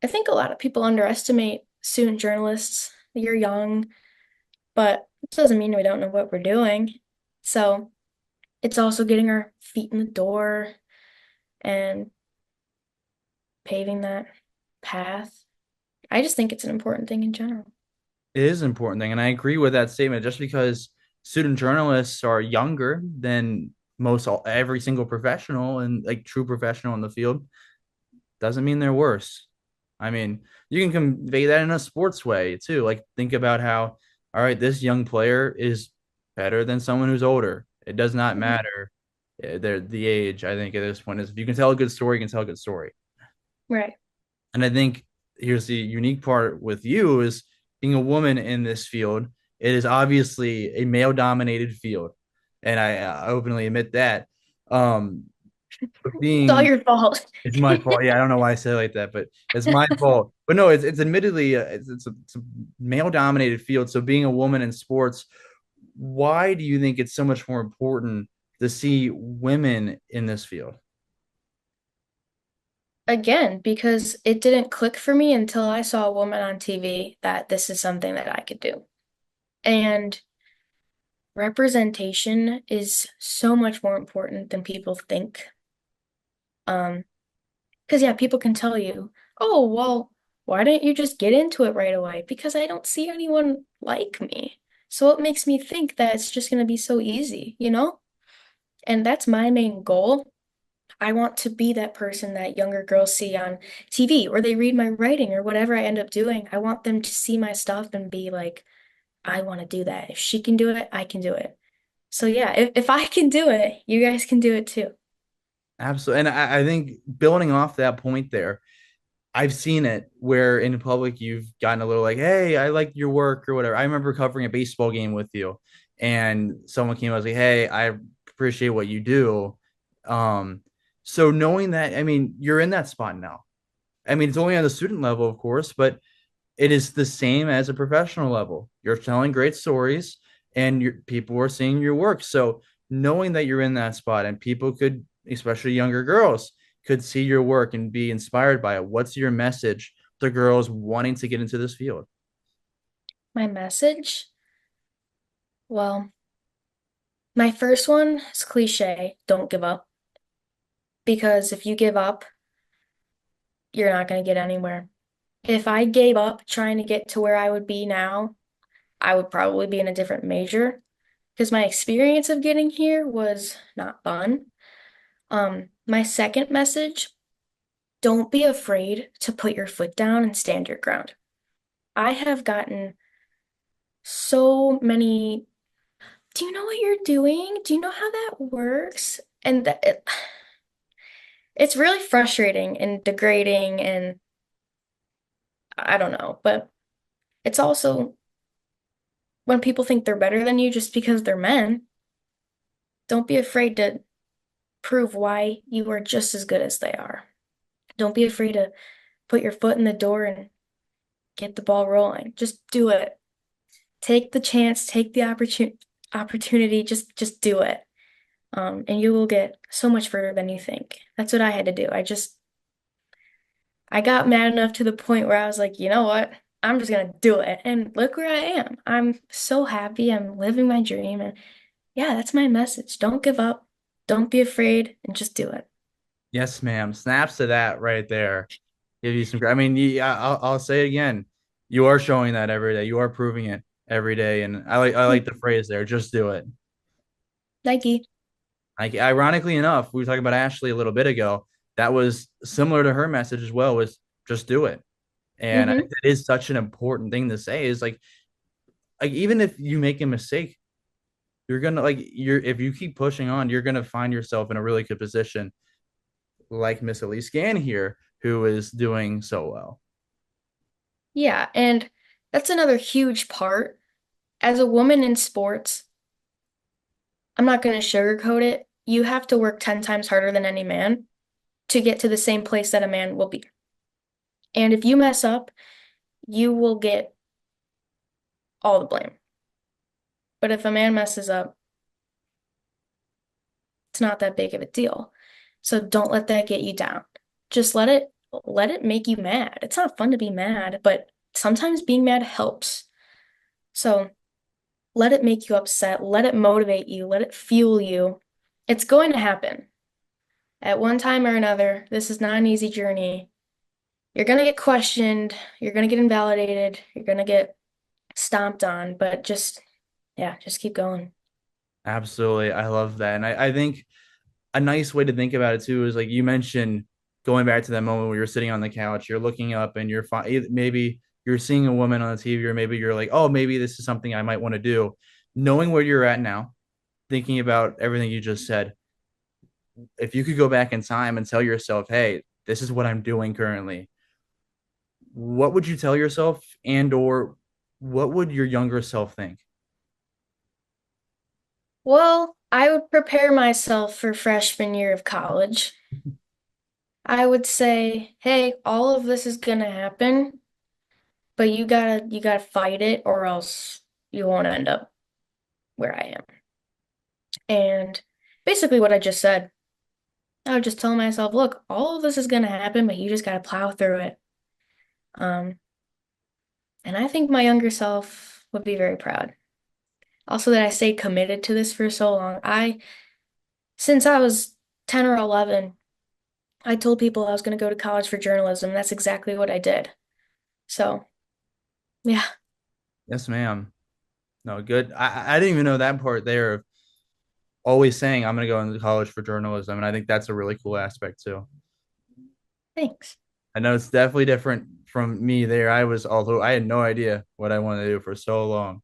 I think a lot of people underestimate student journalists. You're young, but it doesn't mean we don't know what we're doing. So it's also getting our feet in the door and paving that path. I just think it's an important thing in general. It is an important thing, and I agree with that statement. Just because student journalists are younger than every single professional and like true professional in the field doesn't mean they're worse. I mean, you can convey that in a sports way too. Like think about how, all right, this young player is better than someone who's older. It does not matter the age. I think at this point is if you can tell a good story, you can tell a good story. Right. And I think here's the unique part with you is being a woman in this field. It is obviously a male dominated field, and I openly admit that. Um, but It's all being your fault. it's my fault. Yeah, I don't know why I say it like that, but it's my fault. But no, it's admittedly it's a male dominated field. So being a woman in sports, why do you think it's so much more important to see women in this field? Again, because it didn't click for me until I saw a woman on TV that this is something that I could do. And representation is so much more important than people think. Um, because yeah, people can tell you, oh, well, why didn't you just get into it right away? Because I don't see anyone like me. So it makes me think that it's just gonna be so easy, you know? And that's my main goal. I want to be that person that younger girls see on TV or they read my writing or whatever I end up doing. I want them to see my stuff and be like, I want to do that. If she can do it, I can do it. So yeah, if I can do it, you guys can do it too. Absolutely, and I think building off that point there, I've seen it where in public you've gotten a little like, "Hey, I like your work" or whatever. I remember covering a baseball game with you, and someone came up and was like, "Hey, I appreciate what you do." Um, so knowing that, I mean, you're in that spot now. I mean, it's only on the student level, of course, but it is the same as a professional level. You're telling great stories, and people are seeing your work. So knowing that you're in that spot, and people could, especially younger girls, could see your work and be inspired by it. What's your message to girls wanting to get into this field? My message? Well, my first one is cliche, don't give up. Because if you give up, you're not going to get anywhere. If I gave up trying to get to where I would be now, I would probably be in a different major because my experience of getting here was not fun. My second message, don't be afraid to put your foot down and stand your ground. I have gotten so many, do you know what you're doing? Do you know how that works? And it's really frustrating and degrading and I don't know, but it's also when people think they're better than you just because they're men, don't be afraid to prove why you are just as good as they are. Don't be afraid to put your foot in the door and get the ball rolling. Just do it. Take the chance, take the opportunity, just do it. And you will get so much further than you think. That's what I had to do. I got mad enough to the point where I was like, you know what? I'm just gonna do it. And look where I am. I'm so happy. I'm living my dream. And yeah, that's my message. Don't give up. Don't be afraid and just do it. Yes, ma'am. Snaps to that right there. Give you some. I mean, I'll say it again. You are showing that every day. You are proving it every day, and I like the phrase there. Just do it. Nike. Like, ironically enough, we were talking about Ashley a little bit ago. That was similar to her message as well. Was just do it. And I Hmm. think that is such an important thing to say. Is like even if you make a mistake, you're gonna like you're if you keep pushing on, you're gonna find yourself in a really good position, like Miss Elise Gan here, who is doing so well. Yeah, and that's another huge part. As a woman in sports, I'm not going to sugarcoat it. You have to work 10 times harder than any man to get to the same place that a man will be. And if you mess up, you will get all the blame. But if a man messes up, it's not that big of a deal. So don't let that get you down. Just let it make you mad. It's not fun to be mad, but sometimes being mad helps. So let it make you upset, let it motivate you, let it fuel you. It's going to happen. At one time or another, this is not an easy journey. You're going to get questioned, you're going to get invalidated, you're going to get stomped on, but yeah, just keep going. Absolutely. I love that. And I think a nice way to think about it too is like you mentioned going back to that moment where you're sitting on the couch, you're looking up and maybe you're seeing a woman on the TV, or maybe you're like, oh, maybe this is something I might want to do. Knowing where you're at now, thinking about everything you just said, if you could go back in time and tell yourself, hey, this is what I'm doing currently, what would you tell yourself, and or what would your younger self think? Well, I would prepare myself for freshman year of college. I would say, hey, all of this is gonna happen, but you gotta fight it or else you won't end up where I am. And basically what I just said, I would just tell myself, look, all of this is gonna happen, but you just gotta plow through it. Um, and I think my younger self would be very proud. Also that I stayed committed to this for so long. Since I was 10 or 11, I told people I was gonna go to college for journalism. That's exactly what I did. So, yeah, Yes, ma'am. No, good. I didn't even know that part there of always saying I'm going to go into college for journalism, and I think that's a really cool aspect too. thanks. I know it's definitely different from me there. Although I had no idea what I wanted to do for so long.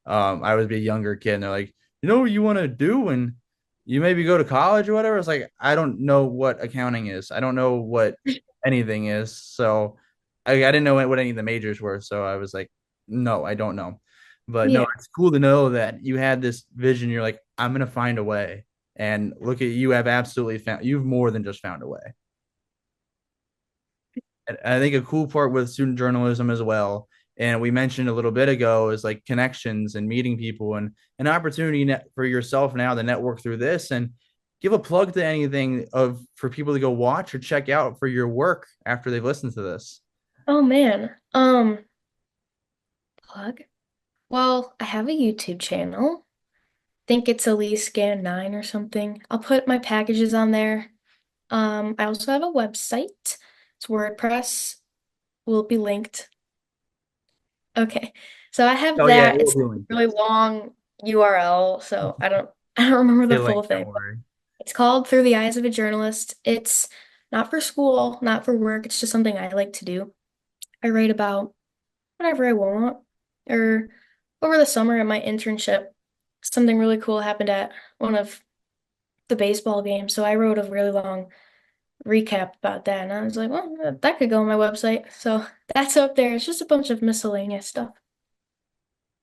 I was a younger kid, and they're like, you know what you want to do when you maybe go to college or whatever. It's like, I don't know what accounting is. I don't know what anything is. So I didn't know what any of the majors were. So I was like, no, I don't know. But no, Yeah. it's cool to know that you had this vision. You're like, I'm gonna find a way. And look at you have absolutely found you've more than just found a way. And I think a cool part with student journalism as well, and we mentioned a little bit ago, is like connections and meeting people, and an opportunity for yourself now to network through this and give a plug to anything of for people to go watch or check out for your work after they've listened to this. Oh man. Plug. Well, I have a YouTube channel. Think it's Elise Gan 9 or something. I'll put my packages on there. I also have a website. It's WordPress. Will be linked. Okay. So I have Oh yeah, it that. will It's be a linked. really long URL, so I don't remember the Be full linked. thing. Don't worry. It's called Through the Eyes of a Journalist. It's not for school, not for work. It's just something I like to do. I write about whatever I want. Or over the summer at my internship, something really cool happened at one of the baseball games. So I wrote a really long recap about that. And I was like, well, that could go on my website. So that's up there. It's just a bunch of miscellaneous stuff.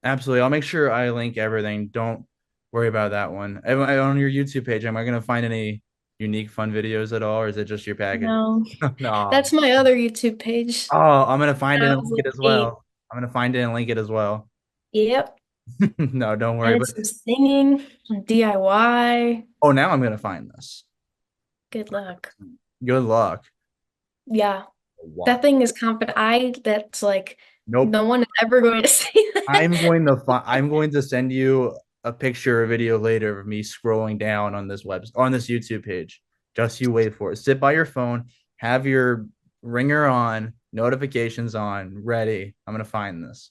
Absolutely. I'll make sure I link everything. Don't worry about that one. On your YouTube page, am I going to find any? unique fun videos at all, or is it just your package? No, No. that's my other YouTube page. Oh, I'm gonna find it I and was link it like as 8. well. I'm gonna find it and link it as well. Yep. No, don't I worry. did But some singing, some DIY. oh, now I'm gonna find this. Good luck. Good luck. Yeah. Wow. That thing is confident. That's like, Nope. no one is ever going to see that. I'm going to send you a picture or video later of me scrolling down on this YouTube page. Just you wait for it. Sit by your phone, have your ringer on, notifications on, ready. I'm gonna find this.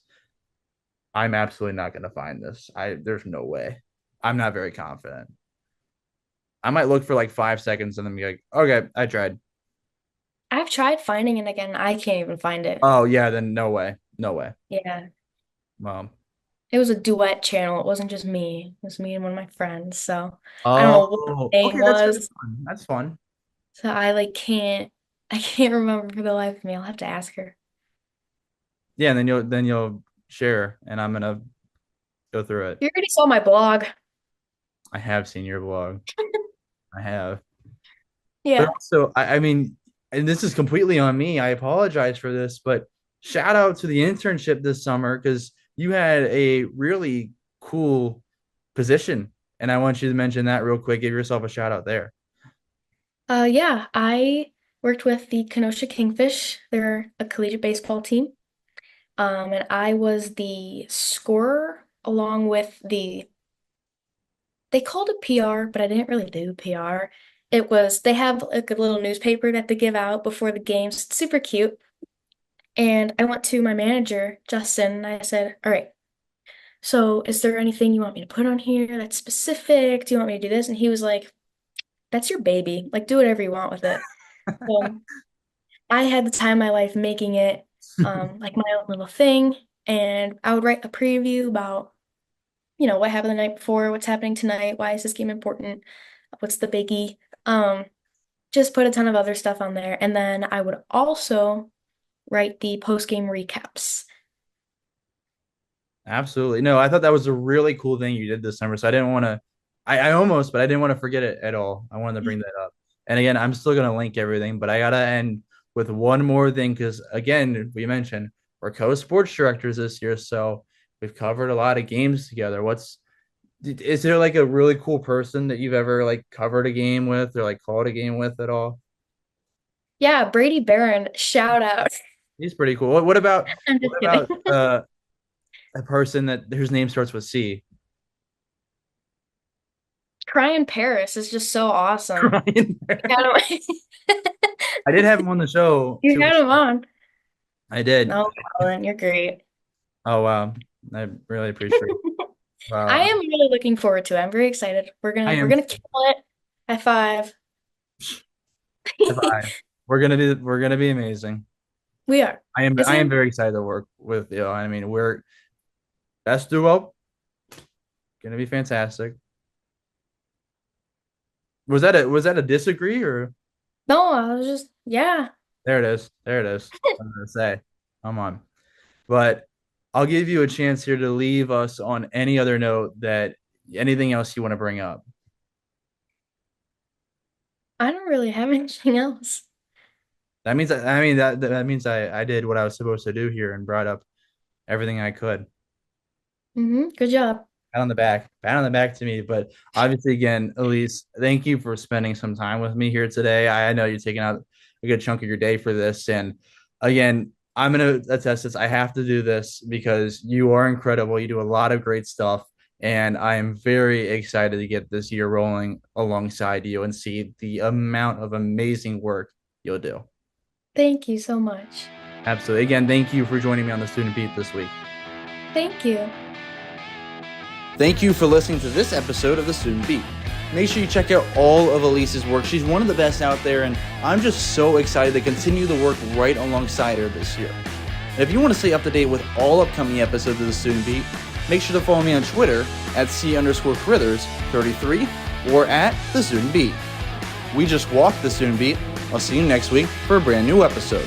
I'm absolutely not gonna find this. There's no way. I'm not very confident. I might look for like 5 seconds and then be like, okay, I tried. I've tried finding it again. I can't even find it. Oh yeah, then no way. No way. Yeah. Mom. It was a duet channel. It wasn't just me. It was me and one of my friends. So I don't know what Oh, the name okay, that's was. fun. That's fun. So I like I can't remember for the life of me. I'll have to ask her. Yeah, and then you'll share, and I'm gonna go through it. You already saw my blog. I have seen your blog. I have, but Yeah. also, I mean, and this is completely on me. I apologize for this, but shout out to the internship this summer because you had a really cool position, and I want you to mention that real quick. Give yourself a shout out there. Yeah, I worked with the Kenosha Kingfish. They're a collegiate baseball team. And I was the scorer along with they called it PR, but I didn't really do PR. They have like a little newspaper that they give out before the games. It's super cute. And I went to my manager, Justin, and I said, all right, so is there anything you want me to put on here that's specific? Do you want me to do this? And he was like, that's your baby. Like, do whatever you want with it. So I had the time of my life making it like my own little thing. And I would write a preview about, what happened the night before, what's happening tonight, why is this game important, what's the biggie. Um, just put a ton of other stuff on there. And then I would also write the post-game recaps. Absolutely. No, I thought that was a really cool thing you did this summer. So I didn't want to, I almost, but I didn't want to forget it at all. I wanted to bring that up. And again, I'm still going to link everything, but I got to end with one more thing because, again, we mentioned we're co sports directors this year. So we've covered a lot of games together. Is there like a really cool person that you've ever like covered a game with or like called a game with at all? Yeah, Brady Barron, shout out. He's pretty cool. What I'm what just kidding. about a person that whose name starts with C? Crying Paris is just so awesome. Ryan. You had him, I did have him on the show you two had weeks him on. I did. No, Colin, you're great. Oh wow. I really appreciate it. I Wow. am really looking forward to it. I'm very excited. We're I gonna we're am gonna kill it. High five. Bye. We're gonna be amazing. We are. I am Isn't very excited to work with you. I mean, we're best duo, gonna be fantastic. Was that a disagree or No, I was just yeah. there it is. There it is. I was gonna say. Come on. But I'll give you a chance here to leave us on any other note that anything else you want to bring up. I don't really have anything else. That means I mean that means I did what I was supposed to do here and brought up everything I could. Good job. Pat on the back to me. But obviously, again, Elise, thank you for spending some time with me here today. I know you're taking out a good chunk of your day for this, and again, I'm gonna attest this. I have to do this because you are incredible. You do a lot of great stuff, and I am very excited to get this year rolling alongside you and see the amount of amazing work you'll do. Thank you so much. Absolutely. Again, thank you for joining me on the Student Beat this week. Thank you. Thank you for listening to this episode of The Student Beat. Make sure you check out all of Elise's work. She's one of the best out there, and I'm just so excited to continue the work right alongside her this year. And if you want to stay up to date with all upcoming episodes of The Student Beat, make sure to follow me on Twitter at C_Carithers33 or at The Student Beat. We just walked The Student Beat. I'll see you next week for a brand new episode.